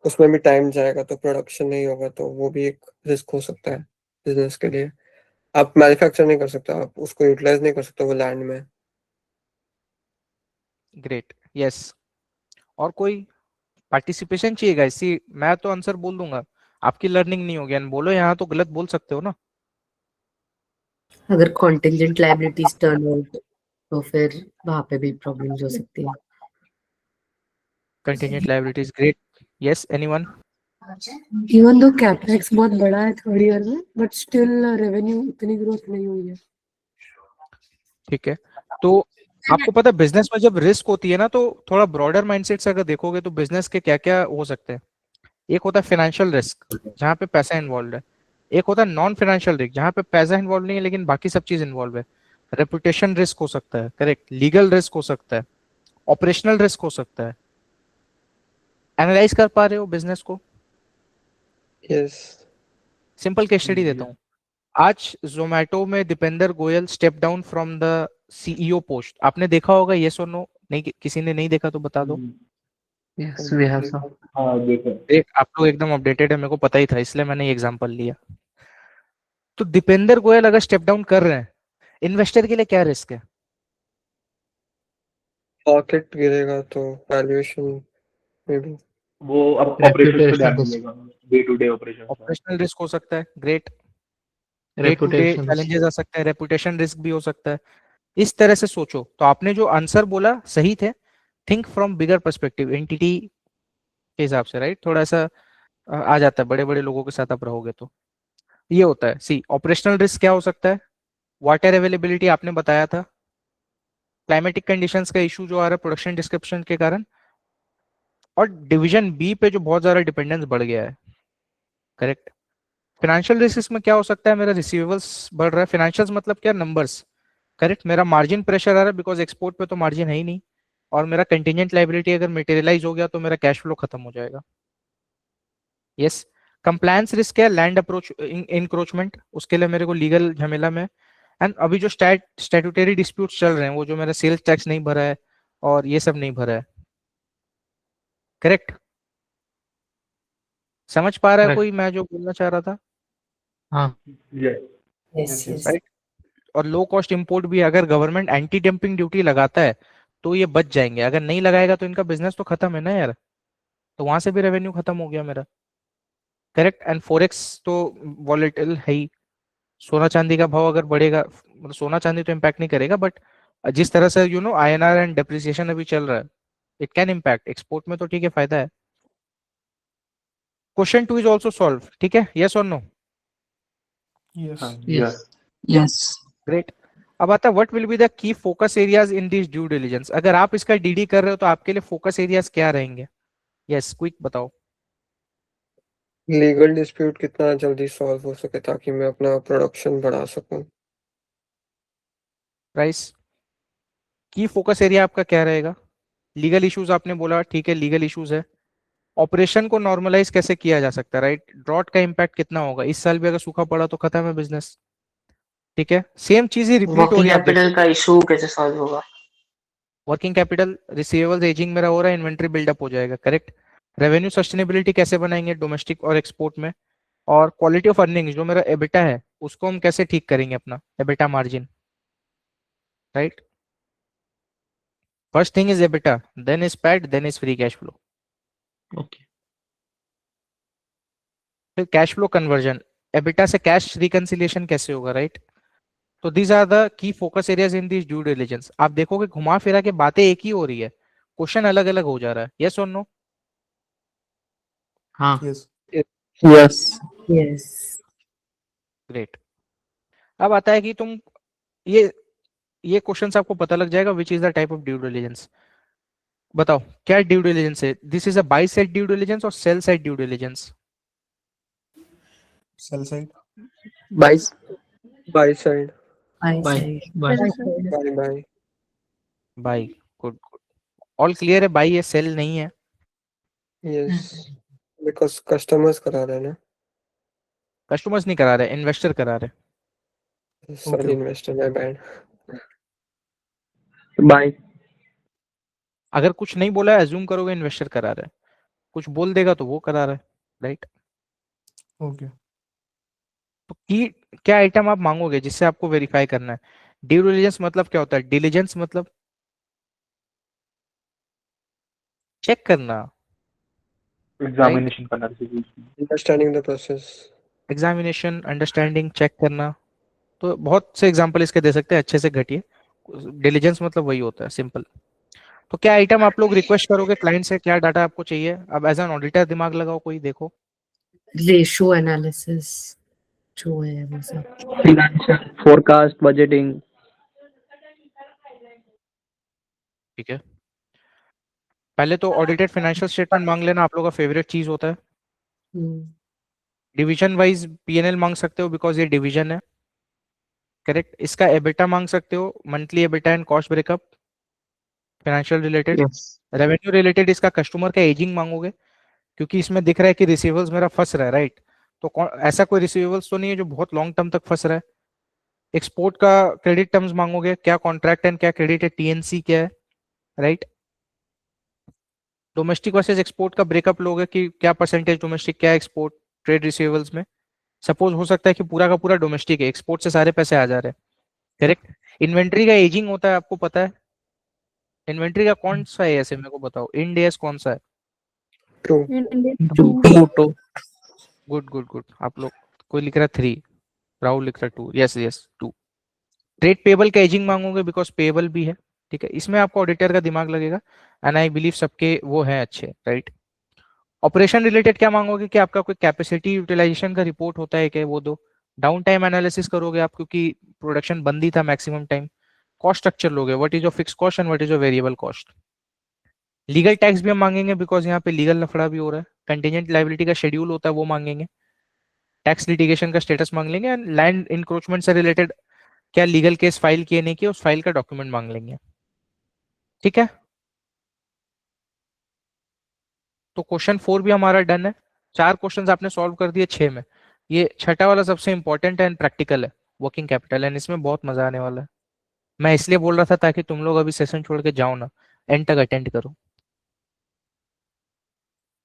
उसमें भी टाइम जाएगा, तो प्रोडक्शन नहीं होगा, तो वो भी एक रिस्क हो सकता है बिजनेस के लिए। आप मैन्युफैक्चर नहीं कर सकते, आप उसको यूटिलाइज नहीं कर सकते वो लैंड में। Great, yes. और कोई पार्टिसिपेशन चाहिएगा इसी? मैं तो आंसर बोल दूंगा, आपकी लर्निंग नहीं होगी। बोलो, यहाँ तो गलत बोल सकते हो ना। अगर कॉन्टिजेंट लाइबिलिटीज टर्न आउट तो फिर वहां पे भी प्रॉब्लम्स हो सकती है। Contingent liabilities, great. Yes, anyone? Even though capex बहुत बड़ा है थर्ड ईयर में, बट स्टिल रेवेन्यू इतनी ग्रोथ नहीं हुई है। ठीक है। तो आपको पता है बिजनेस में जब रिस्क होती है ना, तो थोड़ा ब्रॉडर माइंडसेट से अगर देखोगे तो बिजनेस के क्या क्या हो सकते हैं। एक होता है फाइनेंशियल रिस्क, जहाँ पे पैसा इन्वॉल्व है। एक होता है नॉन फाइनेंशियल रिस्क, जहाँ पे पैसा इन्वॉल्व नहीं है लेकिन बाकी सब चीज इन्वॉल्व है। रेपुटेशन रिस्क हो सकता है, करेक्ट। लीगल रिस्क हो सकता है, ऑपरेशनल रिस्क हो सकता है। एनालाइज कर पा रहे हो बिजनेस को? यस। सिंपल केस स्टडी देता हूँ। आज जोमेटो में Deepinder Goyal step down from the CEO post, आपने देखा होगा, यस और नो? नहीं, किसी ने नहीं देखा तो बता दो। Yes we have some. हाँ देखो। एक आप लोग एकदम अपडेटेड है, मेरे को पता ही था, इसलिए मैंने ये एग्जांपल लिया। तो दीपेंद्र गोयल अगर स्टेप डाउन कर रहे हैं, इन्वेस्टर के लिए क्या रिस्क है? मार्केट गिरेगा तो वैल्यूएशन में भी। वो अब ऑपरेशंस पे ध्यान नहीं देगा, डे टू डे ऑपरेशंस में। ऑपरेशनल रिस्क हो सकता है, great. Day to day challenges आ सकते हैं, रेपुटेशन रिस्क भी हो सकता है। इस तरह से सोचो। तो आपने जो आंसर बोला सही थे। Think from bigger perspective, entity के हिसाब से, राइट। थोड़ा सा आ जाता है बड़े बड़े लोगों के साथ आप रहोगे तो। ये होता है। सी, ऑपरेशनल रिस्क क्या हो सकता है? वाटर अवेलेबिलिटी आपने बताया था। क्लाइमेटिक कंडीशंस का इशू जो आ रहा है प्रोडक्शन डिस्क्रिप्शन के कारण। और डिवीजन बी पे जो बहुत ज्यादा डिपेंडेंस बढ़ गया है, करेक्ट। फाइनेंशियल रिस्क इसमें क्या हो सकता है? मेरा रिसीवेबल्स बढ़ रहा है। फाइनेंशियल्स मतलब क्या? Numbers, correct. मेरा मार्जिन प्रेशर आ रहा है बिकॉज एक्सपोर्ट पे तो मार्जिन है ही नहीं। और मेरा कंटीजेंट लाइबिलिटी अगर मटेरियलाइज हो गया तो मेरा कैश फ्लो खत्म हो जाएगा। यस। कंप्लायंस रिस्क है, लैंड अप्रोच इंक्रोचमेंट, उसके लिए मेरे को लीगल झमेला में। एंड अभी जो स्टैट्यूटरी डिस्प्यूट चल रहे हैं, वो जो मेरा सेल्स टैक्स नहीं भरा है और ये सब नहीं भरा है, करेक्ट। समझ पा रहा है कोई मैं जो बोलना चाह रहा था? यस। Yes, yes. राइट। और लो कॉस्ट इंपोर्ट भी, अगर गवर्नमेंट एंटी डंपिंग ड्यूटी लगाता है तो ये बच जाएंगे, अगर नहीं लगाएगा तो इनका बिजनेस तो खत्म है ना यार, तो वहां से भी रेवेन्यू खत्म हो गया मेरा। करेक्ट। एंड फोरेक्स तो वॉलेटिल है ही, सोना चांदी का भाव अगर बढ़ेगा, मतलब सोना चांदी तो इम्पैक्ट नहीं करेगा, बट जिस तरह से आईएनआर एंड डेप्रिसिएशन अभी चल रहा है, इट कैन इम्पैक्ट एक्सपोर्ट में, तो ठीक है, फायदा है। क्वेश्चन 2 इज ऑल्सो सॉल्व, ठीक है, यस और नो? हाँ Yes. Yes. ग्रेट। अब आता है what will be the key focus areas in this due diligence. अगर आप इसका डीडी कर रहे हो तो आपके लिए फोकस एरियाज क्या रहेंगे? यस, क्विक बताओ। लीगल डिस्प्यूट कितना जल्दी सॉल्व हो सके ताकि मैं अपना प्रोडक्शन बढ़ा सकूं। प्राइस। की फोकस एरिया आपका क्या रहेगा? लीगल इश्यूज आपने बोला, ठीक है, लीगल इश्यूज है। ऑपरेशन को नॉर्मलाइज कैसे किया जा सकता है, राइट? ड्रॉट का इम्पैक्ट कितना होगा, इस साल भी अगर सूखा पड़ा तो खत्म है बिजनेस, ठीक है। सेम चीज ही रिपीट हो वर्किंग रही है, आप देखो। कैपिटल का इशू कैसे सॉल्व होगा? वर्किंग कैपिटल, रिसीवेबल्स एजिंग मेरा हो रहा है, इन्वेंट्री बिल्डअप हो जाएगा, करेक्ट। रेवेन्यू सस्टेनेबिलिटी कैसे बनाएंगे डोमेस्टिक और एक्सपोर्ट में, और क्वालिटी ऑफ अर्निंग्स जो मेरा एबिटा है उसको हम कैसे ठीक करेंगे, अपना EBITDA margin, right. First thing is EBITDA, then is PAT, then is free cash flow. Okay. फिर कैश फ्लो कन्वर्जन, एबिटा से कैश रिकंसिलिएशन कैसे होगा, राइट। तो these are the key focus areas in this due diligence. आप देखोगे घुमा फिरा के बातें एक ही हो रही है, क्वेश्चन अलग अलग हो जा रहा है, यस और नो? हाँ। Yes. Yes. Yes. ग्रेट। अब आता है कि तुम ये क्वेश्चन आपको पता लग जाएगा which is the type of due diligence. बताओ क्या ड्यू डिलिजेंस है? This is a buy side due diligence और sell side due diligence? Sell side. Buy. Buy side. I Buy. say. Buy. Buy buy. Buy. Good good, all clear है, buy है, sell नहीं है। Yes, because customers करा रहे हैं ना। Customers नहीं करा रहे, इन्वेस्टर करा रहे। Sorry, investor, my bad. Buy. अगर कुछ नहीं बोला है एज्यूम करोगे इन्वेस्टर करा रहा है, कुछ बोल देगा तो वो करा रहा है, राइट। Okay. तो की क्या आइटम आप मांगोगे जिससे आपको वेरीफाई करना है? ड्यू डिलिजेंस मतलब क्या होता है? डिलिजेंस मतलब चेक करना, राइट। एग्जामिनेशन करना किसी चीज की। Understanding the process. Examination, understanding, check करना। तो बहुत से एग्जांपल इसके दे सकते हैं, अच्छे से घटिए। डिलिजेंस मतलब वही होता है, सिंपल। तो क्या आइटम आप लोग रिक्वेस्ट करोगे क्लाइंट से, क्या डाटा आपको चाहिए? अब एज एन ऑडिटर दिमाग लगाओ, कोई देखो। Ratio analysis. जो है वो सब. Financial forecast, budgeting. ठीक है, पहले तो ऑडिटेड फाइनेंशियल स्टेटमेंट मांग लेना, आप लोगों का फेवरेट चीज होता है। Hmm. डिवीजन वाइज पीएनएल मांग सकते हो बिकॉज ये डिवीजन है, करेक्ट। इसका एबिटा मांग सकते हो, monthly EBITDA and cost breakup, financial related. Yes. Revenue related इसका कस्टमर का एजिंग मांगोगे, क्योंकि इसमें दिख रहा है कि रिसीवेबल्स मेरा फंस रहा है, राइट। तो ऐसा कोई रिसीवेबल्स तो नहीं है जो बहुत लॉन्ग टर्म तक फंस रहा है। एक्सपोर्ट का क्रेडिट टर्म्स मांगोगे, क्या कॉन्ट्रैक्ट एंड क्या क्रेडिट है, टीएनसी क्या है, राइट। डोमेस्टिक वर्सेज एक्सपोर्ट का ब्रेकअप लोगे कि क्या परसेंटेज डोमेस्टिक, क्या एक्सपोर्ट, ट्रेड रिसीवेबल्स में। सपोज हो सकता है कि पूरा का पूरा डोमेस्टिक है, एक्सपोर्ट से सारे पैसे आ जा रहे हैं, करेक्ट। इन्वेंट्री का एजिंग होता है, आपको पता है। इन्वेंट्री का कौन सा है ऐसे, मेरे को बताओ, इंड एस कौन सा है? Two. Two. Good good good, आप लोग, कोई लिख रहा है 3, राहुल लिख रहा है 2, यस यस 2। ट्रेड पेबल का एजिंग मांगोगे बिकॉज पेबल भी है, ठीक है। इसमें आपको ऑडिटर का दिमाग लगेगा, एंड आई बिलीव सबके वो है अच्छे, राइट। ऑपरेशन रिलेटेड क्या मांगोगे कि आपका कोई कैपेसिटी यूटिलाइजेशन का रिपोर्ट होता है क्या, वो दो। डाउन टाइम एनालिसिस करोगे आप, क्योंकि प्रोडक्शन बंद ही था मैक्सिमम टाइम। कॉस्ट स्ट्रक्चर लोगे, what is your fix cost and what is your variable cost. Legal tax भी हम मांगेंगे बिकॉज यहाँ पे लीगल लफड़ा भी हो रहा है। कंटीजेंट लाइबिलिटी का शेड्यूल होता है, वो मांगेंगे। टैक्स लिटिगेशन का स्टेटस मांग लेंगे, एंड लैंड इंक्रोचमेंट से रिलेटेड क्या लीगल केस फाइल किए नहीं किए, उस फाइल का डॉक्यूमेंट मांग लेंगे, ठीक है। तो क्वेश्चन 4 भी हमारा डन है। 4 क्वेश्चंस आपने सॉल्व कर दिए 6 में। ये छठा वाला सबसे इंपॉर्टेंट एंड प्रैक्टिकल है, वर्किंग कैपिटल, एंड इसमें बहुत मजा आने वाला है। मैं इसलिए बोल रहा था ताकि तुम लोग अभी सेशन छोड़ के जाओ ना, एंड तक अटेंड करो,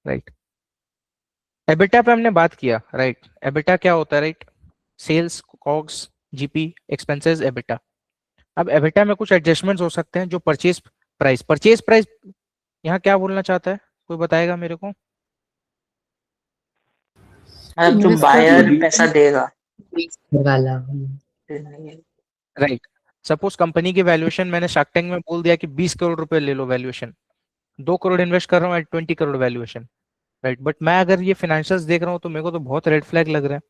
राइट। एबिटा पे हमने बात किया, राइट। एबिटा क्या होता है, right? Sales, COGS, GP, expenses, EBITDA. अब एबिटा में कुछ एडजस्टमेंट्स हो सकते हैं जो परचेज प्राइस यहाँ क्या बोलना चाहता है, कोई बताएगा मेरे को? मतलब जो Investor बायर पैसा देगा। वाला राइट। सपोज कंपनी की वैल्यूएशन मैंने शार्क टैंक में बोल दिया कि 20 करोड़ रुपए ले लो वैल्यूएशन, 2 करोड़ इन्वेस्ट कर रहा हूँ at 20 crore valuation, right. But मैं अगर ये फाइनेंशियल्स देख रहा हूँ तो मेरे को तो बहुत रेड फ्लैग लग रहा है,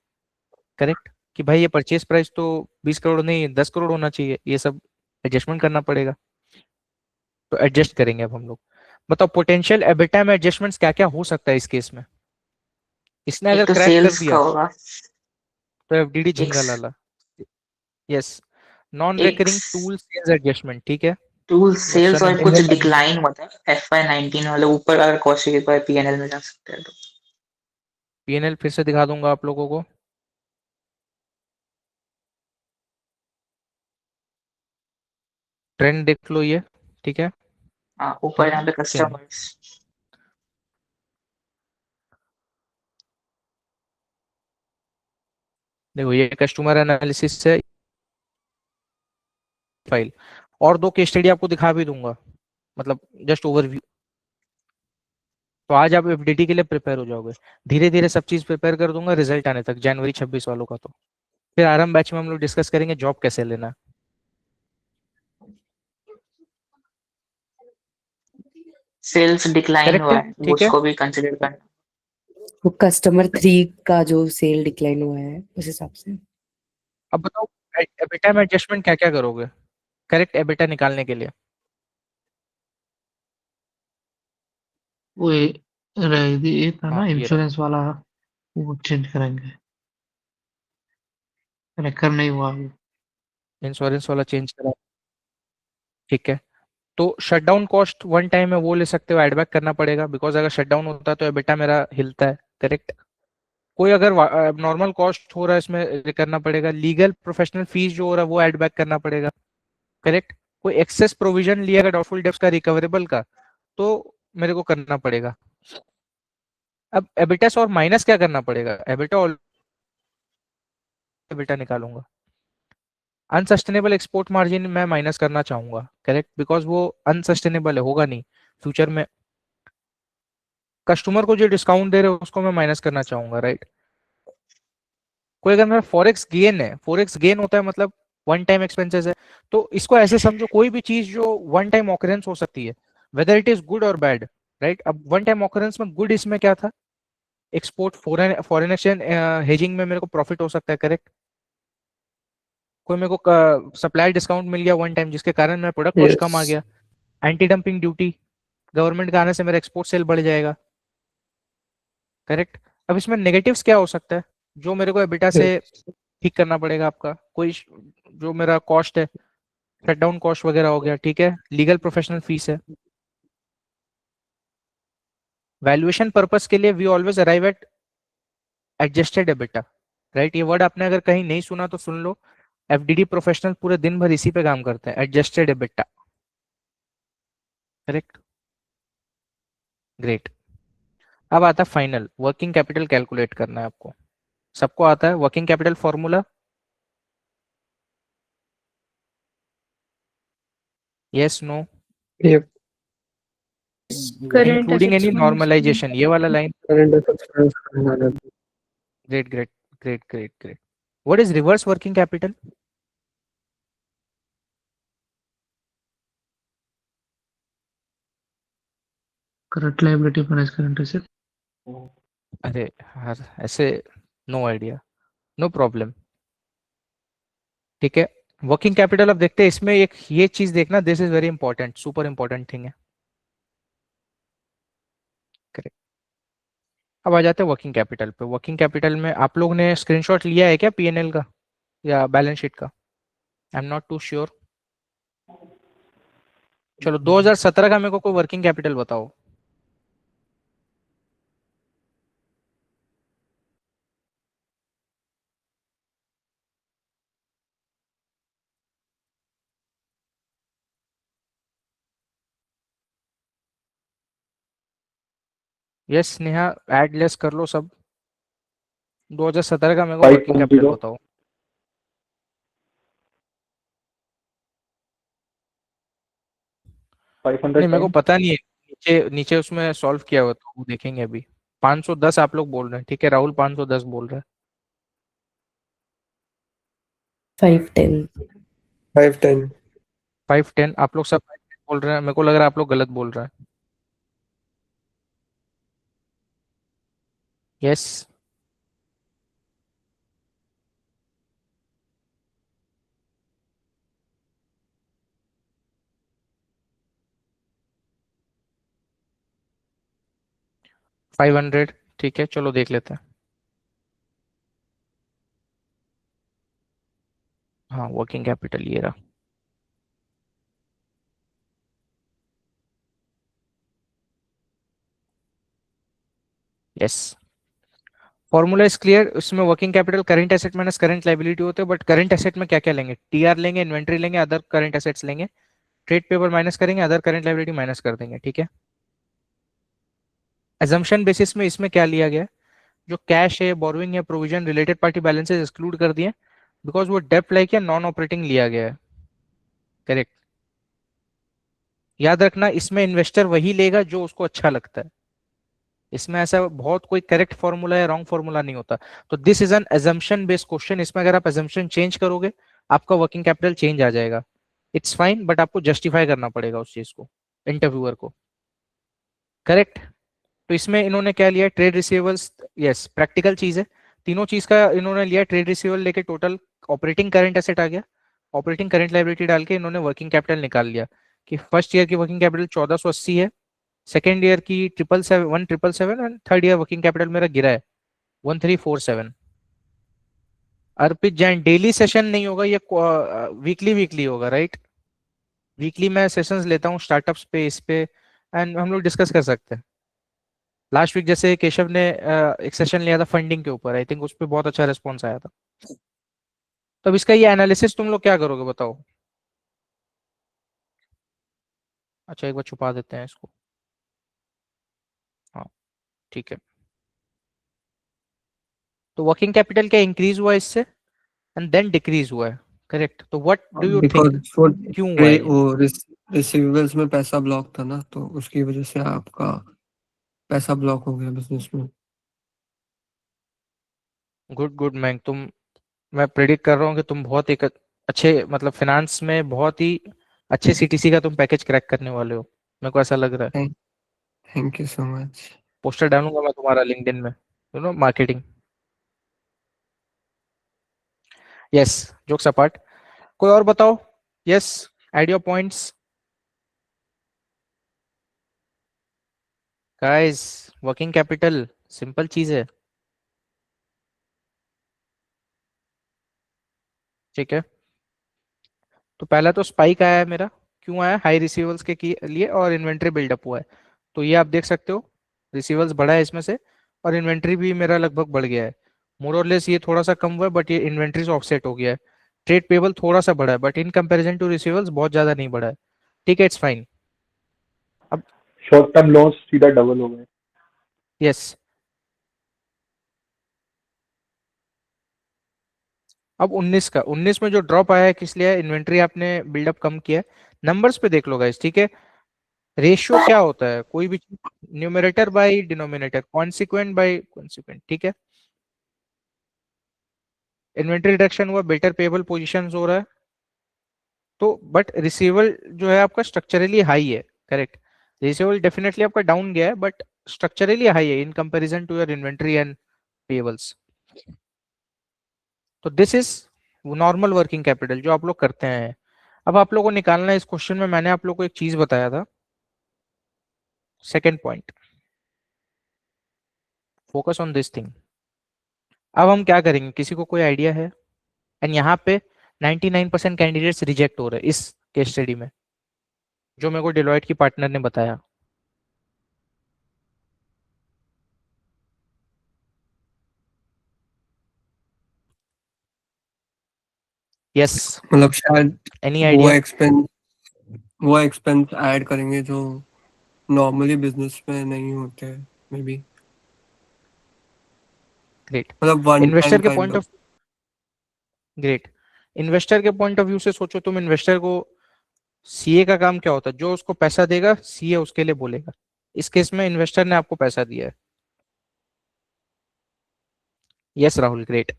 करेक्ट, कि भाई ये परचेज प्राइस तो 20 करोड़ नहीं 10 करोड़ होना चाहिए, ये सब एडजस्टमेंट करना पड़ेगा। तो एडजस्ट करेंगे अब हम लोग। बताओ पोटेंशियल एबिटा में एडजस्टमेंट्स क्या क्या हो सकता है इस केस में? इसने अगर एक तो क्रैक कर सेल्स का दिया होगा। तो एफडीडी एक झिंगा लाला। यस। नॉन एक रेकरिंग टूल सेल्स एडजस्टमेंट, ठीक है। टूल सेल्स क्वेश्चन और कुछ है, डिक्लाइन हुआ था FY19 वाले ऊपर, अगर कौशिक एक बार PNL में जा सकते हैं तो। पीएनएल फिर से दिखा दूंगा आप लोगों को। ट्रेंड देख लो ये, ठीक है। हाँ, ऊपर यहाँ पे सेम। कस्टमर्स। देखो ये कस्टमर एनालिसिस है फाइल, और दो केस स्टडी आपको दिखा भी दूंगा, मतलब जस्ट ओवरव्यू। तो आज आप एफडीडी के लिए प्रिपेयर हो जाओगे। धीरे धीरे सब चीज प्रिपेयर कर दूंगा रिजल्ट आने तक, जनवरी 26 वालों का। तो फिर आरंभ बैच में हम लोग डिस्कस करेंगे जॉब कैसे लेना है। सेल्स डिक्लाइन करेक्ट हुआ है, है, वो ठीक है। उसको भी कंसिडर करना। वो कस्टमर 3 का जो सेल डिक्लाइन हुआ है उस हिसाब से। अब बताओ एबिटा में एडजस्टमेंट क्या क्या करोगे करेक्ट एबिटा निकालने के लिए? वो ये था हाँ ना ये रहा, इंश्योरेंस वाला, वो चेंज करेंगे। रेकर नहीं हुआ वो। इंश्योरेंस वाला चेंज करा, ठीक है। तो शटडाउन कॉस्ट वन टाइम है वो ले सकते हो, एडबैक करना पड़ेगा, बिकॉज अगर शटडाउन होता है तो एबिटा मेरा हिलता है, करेक्ट। कोई अगर नॉर्मल कॉस्ट हो रहा है इसमें करना पड़ेगा। लीगल प्रोफेशनल फीस जो हो रहा है वो एड बैक करना पड़ेगा, करेक्ट। कोई एक्सेस प्रोविजन लिया अगर डाउटफुल डेब्ट्स का रिकवरेबल का, तो मेरे को करना पड़ेगा। अब एबिटा और माइनस क्या करना पड़ेगा? एबिटा और एबिटा निकालूंगा। अनसस्टेनेबल एक्सपोर्ट मार्जिन मैं माइनस करना चाहूंगा, करेक्ट, बिकॉज वो अनसस्टेनेबल है, होगा नहीं फ्यूचर में। कस्टमर को जो डिस्काउंट दे रहे हो उसको मैं माइनस करना चाहूंगा, राइट। कोई अगर मेरा फॉरेक्स गेन है, फॉरेक्स गेन होता है मतलब वन टाइम एक्सपेंसेस है, तो इसको ऐसे समझो कोई भी चीज जो वन टाइम ऑकरेंस हो सकती है, वेदर इट इज गुड और बैड, राइट। अब वन टाइम ऑकरेंस में गुड इसमें क्या था? एक्सपोर्ट, फॉरेन एक्सचेंज हेजिंग में मेरे को प्रॉफिट हो सकता है, करेक्ट। कोई मेरे को सप्लाई डिस्काउंट मिल गया वन टाइम जिसके कारण मेरा प्रोडक्ट कॉस्ट कम आ Yes. गया। एंटी डंपिंग ड्यूटी गवर्नमेंट का आने से मेरा एक्सपोर्ट सेल बढ़ जाएगा, करेक्ट। अब इसमें नेगेटिव्स क्या हो सकता है जो मेरे को एबिटा से Yes. ठीक करना पड़ेगा? आपका कोई जो मेरा कॉस्ट है, शटडाउन कॉस्ट वगैरह हो गया, ठीक है। लीगल प्रोफेशनल फीस है। वैल्यूएशन पर्पस के लिए we always arrive at adjusted EBITDA, right. ये वर्ड आपने अगर कहीं नहीं सुना तो सुन लो। एफडीडी प्रोफेशनल पूरे दिन भर इसी पे काम करते हैं, एडजस्टेड एबिटा, करेक्ट, ग्रेट। अब आता है फाइनल, वर्किंग कैपिटल कैलकुलेट करना है आपको। सबको आता है working capital formula? Yes, no, Yep. Current including assets any minus normalisation, ये वाला line. Current assets minus great great great great great. What is reverse working capital? Current liability minus current asset. अरे यार ऐसे, no idea, no problem, ठीक है। Working capital अब देखते हैं, इसमें एक ये चीज देखना, this is very important, super important thing है, करेक्ट। अब आ जाते हैं वर्किंग कैपिटल पे। वर्किंग कैपिटल में आप लोग ने स्क्रीनशॉट लिया है क्या पीएनएल का या बैलेंस शीट का? I am not too sure. चलो 2017 का मेरे को कोई वर्किंग कैपिटल बताओ। यस नेहा, एड लेस कर लो सब। 2017 का मेरे को वर्किंग कैपिटल 510। बताओ। 500 नहीं, मेरे को टाइम पता नहीं है, नीचे नीचे उसमें सॉल्व किया हुआ तो वो देखेंगे अभी। 510 आप लोग बोल रहे हैं, ठीक है, राहुल 510 बोल रहा है। 510. 510. 510 आप लोग सब 510 बोल रहे हैं, मेरे को लग रहा है आप लोग गलत बोल रहे हैं। यस। 500 ठीक है, चलो देख लेते हैं। हाँ, वर्किंग कैपिटल ये रहा। Yes, formula is clear. इसमें working capital current asset minus current liability होते हैं, बट करंट एसेट में क्या क्या लेंगे? टीआर लेंगे, इन्वेंट्री लेंगे, अदर करंट एसेट्स लेंगे, ट्रेड पेपर माइनस करेंगे, अदर करंट लाइबिलिटी माइनस कर देंगे, ठीक है। एजम्पशन बेसिस में इसमें क्या लिया गया है? जो कैश है, बोरोइंग है, provision, related party balances exclude कर दिए, बिकॉज वो डेप्ट लाइक या नॉन ऑपरेटिंग लिया गया है। करेक्ट। याद रखना, इसमें इन्वेस्टर वही लेगा जो उसको अच्छा लगता है। इसमें ऐसा बहुत कोई करेक्ट फॉर्मूला या रॉन्ग फॉर्मूला नहीं होता। तो this is N assumption based question. इसमें अगर आप एजम्पशन चेंज करोगे, आपका वर्किंग कैपिटल चेंज आ जाएगा। इट्स फाइन, बट आपको जस्टिफाई करना पड़ेगा उस चीज को, इंटरव्यूअर को। करेक्ट। तो इसमें इन्होंने क्या लिया? Trade receivables. यस, प्रैक्टिकल चीज है। तीनों चीज का इन्होंने लिया। ट्रेड रिसीवेबल लेके टोटल ऑपरेटिंग करंट एसेट आ गया, ऑपरेटिंग करंट लायबिलिटी डाल के इन्होंने वर्किंग कैपिटल निकाल लिया कि फर्स्ट ईयर की वर्किंग कैपिटल 1480 है, सेकेंड ईयर की 1777 and third year working capital मेरा गिरा है 1347। अर्पित जैन, डेली सेशन नहीं होगा ये, वीकली वीकली होगा, राइट? वीकली मैं सेशंस लेता हूँ स्टार्टअप्स पे, इस पे, एंड हम लोग डिस्कस कर सकते हैं। लास्ट वीक जैसे केशव ने एक सेशन लिया था फंडिंग के ऊपर, आई थिंक उस पर बहुत अच्छा रिस्पॉन्स आया था। तो अब इसका ये एनालिसिस तुम लोग क्या करोगे बताओ? अच्छा, एक बार छुपा देते हैं इसको। हाँ, ठीक है। तो वर्किंग कैपिटल क्या इंक्रीज हुआ है इससे, एंड देन डिक्रीज हुआ है, करेक्ट? तो what do you think, because वो क्यों हुआ है ये? वो रिसीवेबल्स में पैसा ब्लॉक था ना, तो उसकी वजह से आपका पैसा ब्लॉक हो गया बिजनेस में। गुड गुड मैंग, तुम, मैं प्रेडिक्ट कर रहा हूँ कि तुम बहुत एक अच्छे, मतलब फाइनेंस में बहुत ही अच्छे सीटीसी का तुम पैकेज क्रैक करने वाले हो, मेरे को ऐसा लग रहा है। Thank you so much. Poster डालूंगा मैं तुम्हारा लिंक्डइन में, you know, marketing. Yes, jokes apart, कोई और बताओ? Yes, add your points guys. Working capital simple चीज है, ठीक है। तो पहला तो स्पाइक आया है मेरा, क्यों आया? हाई रिसीवेबल्स के लिए और इन्वेंट्री बिल्डअप हुआ है। तो ये आप देख सकते हो, रिसीवेबल्स बढ़ा है इसमें से, और इन्वेंट्री भी मेरा लगभग बढ़ गया है। मोर और लेस ये थोड़ा सा कम हुआ है, बट ये इन्वेंट्री से ऑफसेट हो गया है। ट्रेड पेबल थोड़ा सा बढ़ा है, but in comparison to receivables बहुत ज्यादा नहीं बढ़ा है, ठीक है, इट्स फाइन। अब शॉर्ट टर्म लॉन्स सीधा डबल हो गए। यस, अब 19 का, 19 में जो ड्रॉप आया है किस लिए? इन्वेंट्री आपने बिल्डअप कम किया है। नंबर्स पे देख लो गाइस, ठीक है। रेशियो क्या होता है? कोई भी numerator by denominator, consequent by consequent, ठीक है। इन्वेंट्री रिडक्शन हुआ, बेटर पेबल पोजीशंस हो रहा है। तो बट रिसीवेबल जो है आपका स्ट्रक्चरली हाई है, करेक्ट। रिसीवेबल डेफिनेटली आपका डाउन गया है, बट स्ट्रक्चरली हाई है in comparison to your inventory and payables. तो this is normal working capital जो आप लोग करते हैं। अब आप लोगों को निकालना है, इस क्वेश्चन में मैंने आप लोग को एक चीज बताया था, second point, focus on this thing. अब हम क्या करेंगे, किसी को कोई आइडिया है? एंड यहाँ पे 99% कैंडिडेट्स रिजेक्ट हो रहे हैं इस केस स्टडी में, जो मेरे को डिलॉयट की पार्टनर ने बताया। यस, मतलब शायद एनी वो आइडिया? एक्सपेंस ऐड करेंगे जो नॉर्मली बिजनेस में नहीं होते हैं, मे बी। ग्रेट। मतलब वन टाइम इन्वेस्टर के kind point of. Of, great, investor के पॉइंट ऑफ व्यू से सोचो, तुम इन्वेस्टर को सीए का काम क्या होता है? जो उसको पैसा देगा सीए उसके लिए बोलेगा। इस केस में इन्वेस्टर ने आपको पैसा दिया है। Yes Rahul, great.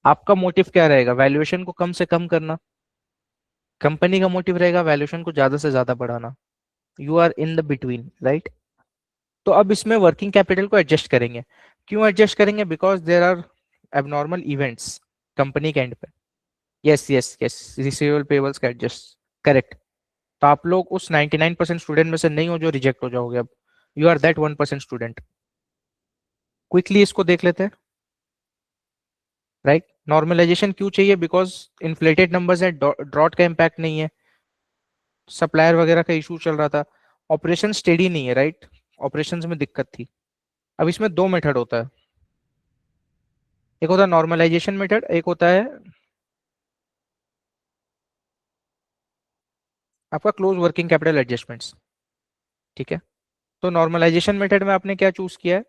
आपका मोटिव क्या रहेगा? वैल्यूएशन को कम से कम करना। कंपनी का मोटिव रहेगा वैल्यूएशन को ज्यादा से ज्यादा बढ़ाना। You are in the between, right? तो अब इसमें वर्किंग कैपिटल को एडजस्ट करेंगे। क्यों एडजस्ट करेंगे? Because there are abnormal events company के एंड पे। Yes yes yes, receivable payables का एडजस्ट, करेक्ट। तो आप लोग उस 99% स्टूडेंट में से नहीं हो जो रिजेक्ट हो जाओगे। अब you are that 1% student. Quickly इसको देख लेते हैं, राइट? नॉर्मलाइजेशन क्यों चाहिए? बिकॉज इन्फ्लेटेड नंबर्स है, ड्रॉट का इम्पैक्ट नहीं है, सप्लायर वगैरह का इशू चल रहा था, ऑपरेशन स्टेडी नहीं है, राइट? ऑपरेशंस में दिक्कत थी। अब इसमें दो मेथड होता है, एक होता है नॉर्मलाइजेशन मेथड, एक होता है आपका क्लोज वर्किंग कैपिटल एडजस्टमेंट्स। ठीक है, तो नॉर्मलाइजेशन मेथड में आपने क्या चूज किया है?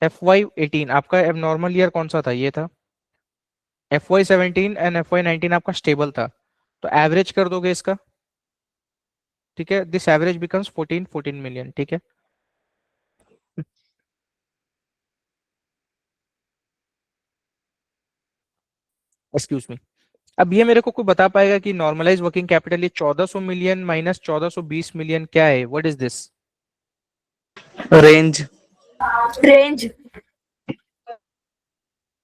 FY18 आपका एबनॉर्मल ईयर कौन सा था? ये था। FY17 एंड FY19 आपका स्टेबल था, तो एवरेज कर दोगे इसका। ठीक है, दिस एवरेज बिकम्स 14 मिलियन। ठीक है, एक्सक्यूज मी। अब ये मेरे को कोई बता पाएगा कि नॉर्मलाइज वर्किंग कैपिटल ये 1400 मिलियन माइनस 1420 मिलियन क्या है? What is this? Range. Range.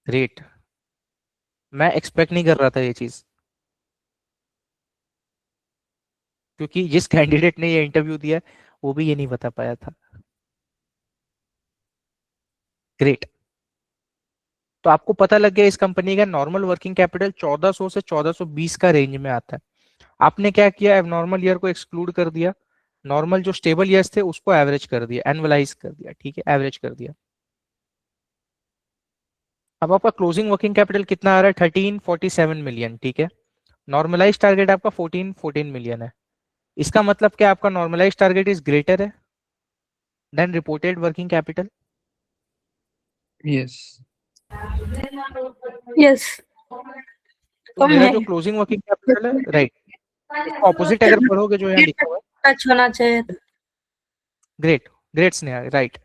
Great, मैं एक्सपेक्ट नहीं कर रहा था ये चीज, क्योंकि जिस कैंडिडेट ने ये इंटरव्यू दिया वो भी ये नहीं बता पाया था। ग्रेट, तो आपको पता लग गया इस कंपनी का नॉर्मल वर्किंग कैपिटल 1400 से 1420 का रेंज में आता है। आपने क्या किया? एबनॉर्मल ईयर को एक्सक्लूड कर दिया, नॉर्मल जो स्टेबल ईयर्स थे उसको एवरेज कर दिया, एनुअलाइज कर दिया। ठीक है, एवरेज कर दिया। अब आपका क्लोजिंग वर्किंग कैपिटल कितना आ रहा है? 1347 मिलियन। ठीक है, नॉर्मलाइज टारगेट आपका 14 मिलियन है। इसका मतलब क्या? आपका नॉर्मलाइज टारगेट इज ग्रेटर है then reported working capital. Yes. Yes, तो कम मेरा है। जो क्लोजिंग वर्किंग कैपिटल है, राइट, इसको ऑपोजिट अगर पढ़ोगे जो यहाँ लिखा हुआ है, टच होना चाहिए। Great, great Sneha, right.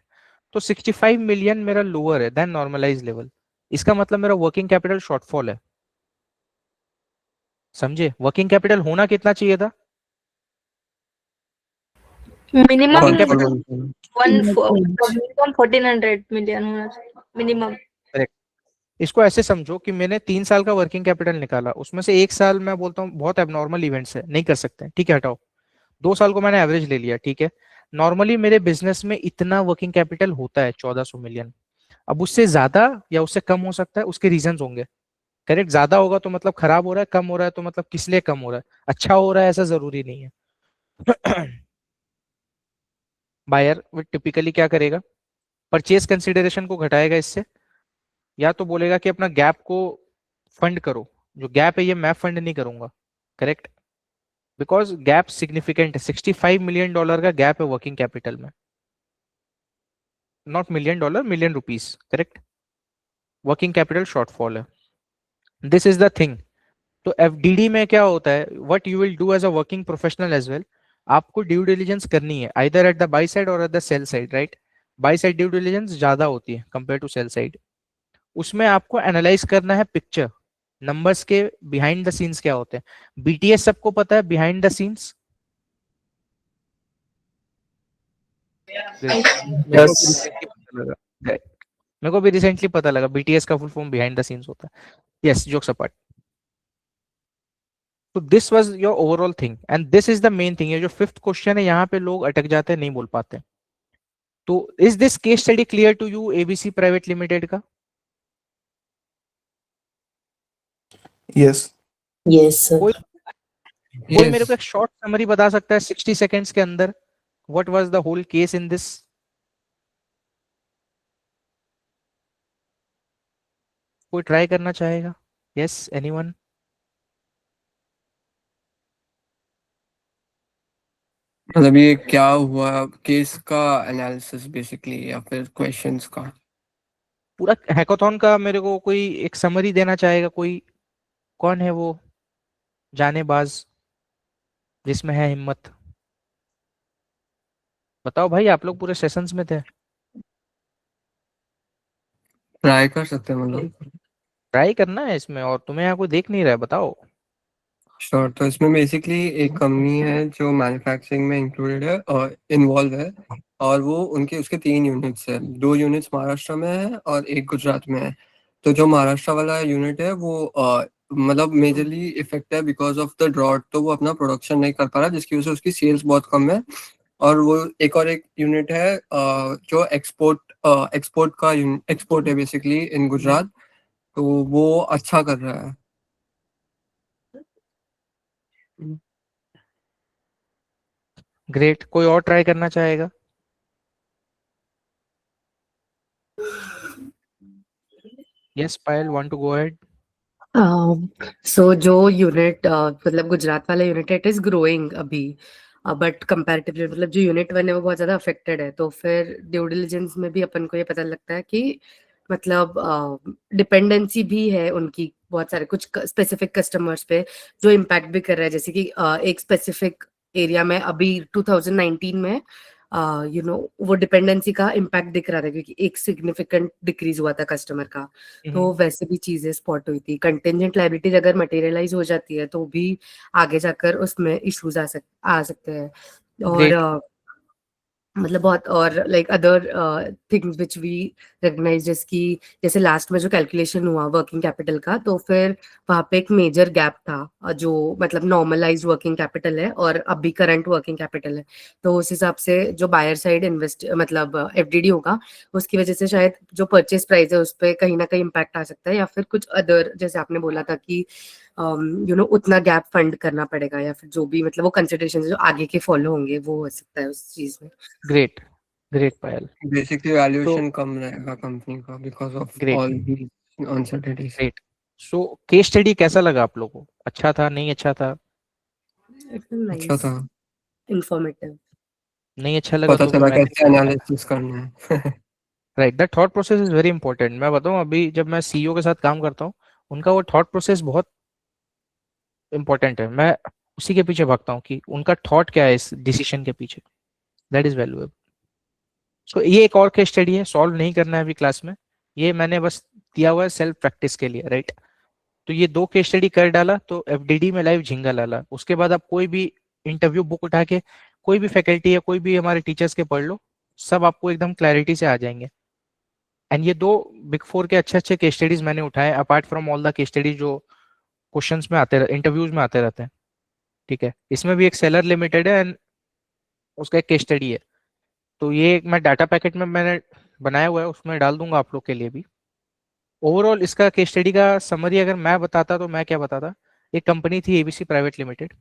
तो 65 मिलियन मेरा लोअर है देन नॉर्मलाइज लेवल। इसका मतलब मेरा वर्किंग कैपिटल शॉर्टफॉल है। समझे? वर्किंग कैपिटल होना कितना चाहिए था? Minimum working capital, minimum 1400 million होना चाहिए मिनिमम। इसको ऐसे समझो कि मैंने 3 साल का वर्किंग कैपिटल निकाला, उसमें से 1 साल मैं बोलता हूँ बहुत एबनॉर्मल इवेंट्स है, नहीं कर सकते, ठीक है, हटाओ। 2 साल को मैंने एवरेज ले लिया। ठीक है, नॉर्मली मेरे बिजनेस में इतना वर्किंग कैपिटल होता है 1400 मिलियन। अब उससे ज्यादा या उससे कम हो सकता है, उसके रीजंस होंगे। करेक्ट, ज्यादा होगा तो मतलब खराब हो रहा है, कम हो रहा है तो मतलब किस लिए कम हो रहा है, अच्छा हो रहा है, ऐसा जरूरी नहीं है। बायर टिपिकली क्या करेगा? परचेज कंसिडरेशन को घटाएगा इससे, या तो बोलेगा कि अपना गैप को फंड करो, जो गैप है ये मैं फंड नहीं करूंगा। करेक्ट, बिकॉज गैप सिग्निफिकेंट है, $65 मिलियन का गैप है वर्किंग कैपिटल में, not million dollar, million rupees. Correct, working capital shortfall है, दिस इज द थिंग। तो एफडीडी में क्या होता है? What you will do as a working professional as well, आपको ड्यू डिलिजेंस करनी है either at the buy side और at the sell side, right? Buy side due diligence ज्यादा होती है कंपेयर टू सेल साइड। उसमें आपको एनालाइज करना है पिक्चर, नंबर्स के बिहाइंड द सीन्स क्या होते हैं। बीटीएस सबको पता है, बिहाइंड द सीन्स। मेरे को भी रिसेंटली पता लगा बीटीएस का full form behind the scenes होता है। Yes, jokes apart. तो this was your overall thing and this is the main thing. ये जो फिफ्थ क्वेश्चन है यहाँ पे लोग अटक जाते हैं, नहीं बोल पाते। तो is this case study clear to you ABC private limited का? Yes. Yes, sir. कोई कोई मेरे Yes. को एक शॉर्ट समरी बता सकता है 60 सेकेंड्स के अंदर, what was the whole case in this? कोई ट्राई करना चाहेगा? Yes, anyone? मतलब ये क्या हुआ, केस का एनालिसिस बेसिकली या फिर क्वेश्चंस का? पूरा हैकाथॉन का मेरे को कोई एक समरी देना चाहेगा कोई? कौन है वो जानेबाज? जिसमें है हिम्मत? बताओ भाई, आप लोग पूरे सेशंस में थे। ट्राई कर सकते हैं मतलब। ट्राई करना है इसमें, और तुम्हें यहाँ कोई देख नहीं रहा है, बताओ। श्योर। तो इसमें बेसिकली एक कंपनी है जो मैन्युफैक्चरिंग में इंक्लूडेड है और इन्वॉल्व है, और वो उनके उसके 3 यूनिट्स है। 2 यूनिट्स महाराष्ट्र में है और एक गुजरात में है। तो जो महाराष्ट्र वाला यूनिट है वो मतलब मेजरली इफेक्ट है बिकॉज ऑफ द ड्रॉट, तो वो अपना प्रोडक्शन नहीं कर पा रहा, जिसकी वजह से उसकी सेल्स बहुत कम है। और वो एक यूनिट है जो एक्सपोर्ट है बेसिकली इन गुजरात, तो वो अच्छा कर रहा है। ग्रेट। कोई और ट्राई करना चाहेगा? Yes Payal, want to go ahead? So जो यूनिट मतलब गुजरात वाला यूनिट है, इट इज ग्रोइंग अभी, बट कंपैरेटिवली मतलब जो यूनिट 1 है वो बहुत ज्यादा अफेक्टेड है। तो फिर ड्यू डिलिजेंस में भी अपन को ये पता लगता है कि मतलब डिपेंडेंसी भी है उनकी बहुत सारे कुछ स्पेसिफिक कस्टमर्स पे, जो इम्पैक्ट भी कर रहा है। जैसे कि एक स्पेसिफिक एरिया में अभी 2019 में वो डिपेंडेंसी का इम्पैक्ट दिख रहा था, क्योंकि एक सिग्निफिकेंट डिक्रीज हुआ था कस्टमर का। तो वैसे भी चीजें स्पॉट हुई थी। कंटेंजेंट लायबिलिटीज अगर मटेरियलाइज हो जाती है तो भी आगे जाकर उसमें इश्यूज आ सकते हैं। और ग्रेट। मतलब बहुत और like other things which we recognise, जैसे लास्ट में जो कैलकुलेशन हुआ वर्किंग कैपिटल का, तो फिर वहां पे एक मेजर गैप था, जो मतलब नॉर्मलाइज वर्किंग कैपिटल है और अभी करंट वर्किंग कैपिटल है। तो उस हिसाब से जो बायर साइड इन्वेस्ट मतलब एफडीडी होगा, उसकी वजह से शायद जो परचेज प्राइस है उस पर कहीं ना कहीं इम्पैक्ट आ सकता है, या फिर कुछ अदर जैसे आपने बोला था कि उतना गैप फंड करना पड़ेगा, या फिर जो भी मतलब वो कंसिडरेशन जो आगे के फॉलो होंगे वो हो सकता है उस चीज में। ग्रेट। ग्रेट पायल। बेसिकली वैल्यूएशन कम रहेगा कंपनी का because of great. All the uncertainties. Great. So case study कैसा लगा आप लोगों को? अच्छा था, नहीं अच्छा था? इट्स अच्छा नाइस, था। इंफॉर्मेटिव। नहीं अच्छा लगा पता तो भी चला मैंने कैसे एनालिसिस करना है। Right, that thought process is very important. मैं बताऊं, अभी जब मैं सीईओ के साथ काम करता हूँ, उनका वो थॉट प्रोसेस बहुत इंपॉर्टेंट है। मैं उसी के पीछे भागता हूँ कि उनका थॉट क्या है इस डिसीजन के पीछे। That is valuable. सो ये एक और केस स्टडी है, सॉल्व नहीं करना है अभी क्लास में, ये मैंने बस दिया हुआ है सेल्फ प्रैक्टिस के लिए, राइट? तो ये 2 केस स्टडी कर डाला तो एफडीडी में लाइव झिंगा लाला। उसके बाद आप कोई भी इंटरव्यू बुक उठा के कोई भी फैकल्टी या कोई भी हमारे टीचर्स के पढ़ लो, सब आपको एकदम क्लैरिटी से आ जाएंगे। एंड ये 2 बिग 4 के अच्छे अच्छे केस स्टडीज मैंने उठाए, apart from all the case studies जो क्वेश्चंस में आते इंटरव्यूज में आते रहते हैं। ठीक है, इसमें भी एक सेलर लिमिटेड है एंड उसका एक केस स्टडी है। तो ये मैं डाटा पैकेट में मैंने बनाया हुआ है, उसमें डाल दूंगा आप लोग के लिए भी। ओवरऑल इसका केस स्टडी का समरी अगर मैं बताता तो मैं क्या बताता। एक कंपनी थी एबीसी प्राइवेट लिमिटेड,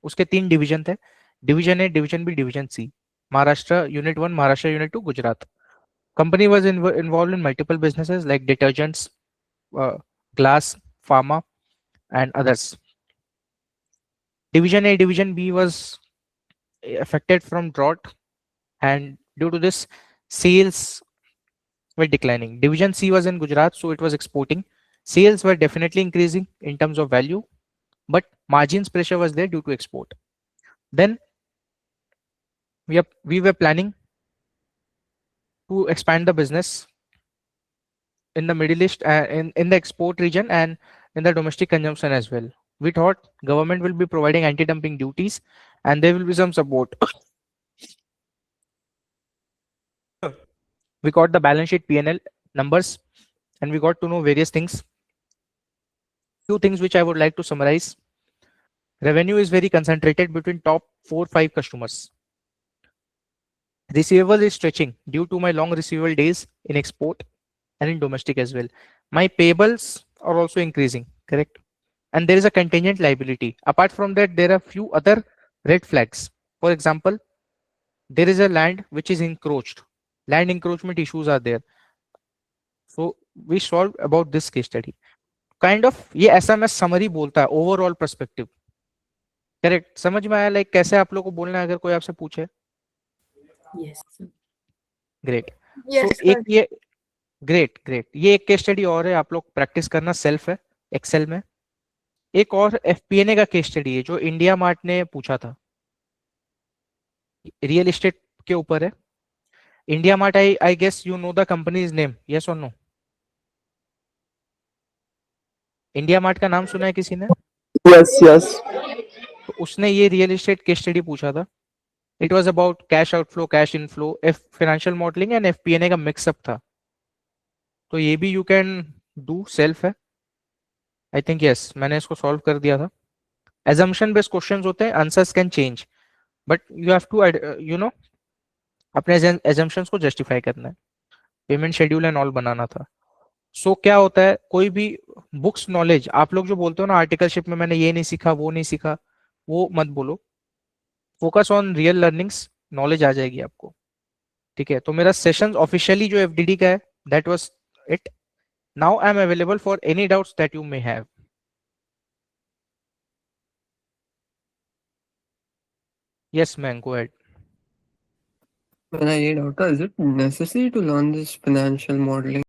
उसके 3 डिवीजन थे, division A, division B, division C. Maharashtra unit 1, Maharashtra unit 2, Gujarat. Company was involved in multiple businesses like detergents, glass, pharma, and others. Division A, Division B was affected from drought, and due to this, sales were declining. Division C was in Gujarat, so it was exporting. Sales were definitely increasing in terms of value, but margins pressure was there due to export. Then we were planning to expand the business in the Middle East, in the export region and in the domestic consumption as well. We thought government will be providing anti-dumping duties and there will be some support. We got the balance sheet P&L numbers and we got to know various things. Few things which I would like to summarize. Revenue is very concentrated between top 4-5 customers. Receivable is stretching due to my long receivable days in export and in domestic as well. My payables are also increasing, correct? And there is a contingent liability. Apart from that, there are few other red flags. For example, there is a land which is encroached. Land encroachment issues are there. So we solved about this case study. Kind of ये ऐसा मैं summary बोलता है, overall perspective. Correct? समझ में आया like कैसे आप लोगों को बोलना है अगर कोई आपसे पूछे? Yes. Great. Yes, So एक ये ग्रेट ये एक केस स्टडी और है, आप लोग प्रैक्टिस करना, सेल्फ है एक्सेल में। एक और एफपीएनए का केस स्टडी है जो इंडिया मार्ट ने पूछा था, रियल एस्टेट के ऊपर है. India Mart, I guess you know the company's name, yes और नो? इंडिया मार्ट का नाम सुना है किसी ने? Yes, yes. तो उसने ये रियल एस्टेट केस स्टडी पूछा था. It was about cash outflow, cash inflow, financial modelling and FPNA का मिक्सअप था. तो ये भी यू कैन डू, सेल्फ है. आई थिंक यस, मैंने इसको सॉल्व कर दिया था. एजम्पशन बेस्ड क्वेश्चंस होते हैं, answers can change, but you have to you know अपने एजम्पशंस को जस्टिफाई करना है. पेमेंट शेड्यूल एंड ऑल बनाना था. सो क्या होता है, कोई भी बुक्स नॉलेज, आप लोग जो बोलते हो ना आर्टिकलशिप में मैंने ये नहीं सीखा, वो नहीं सीखा, वो मत बोलो. Focus on real learnings, knowledge आ जाएगी आपको. ठीक है, तो मेरा सेशन ऑफिशियली जो एफडीडी का है, that was it. Now I am available for any doubts that you may have. Yes ma'am, go ahead. मेरा ये डाउट था, is it necessary to learn this financial modeling?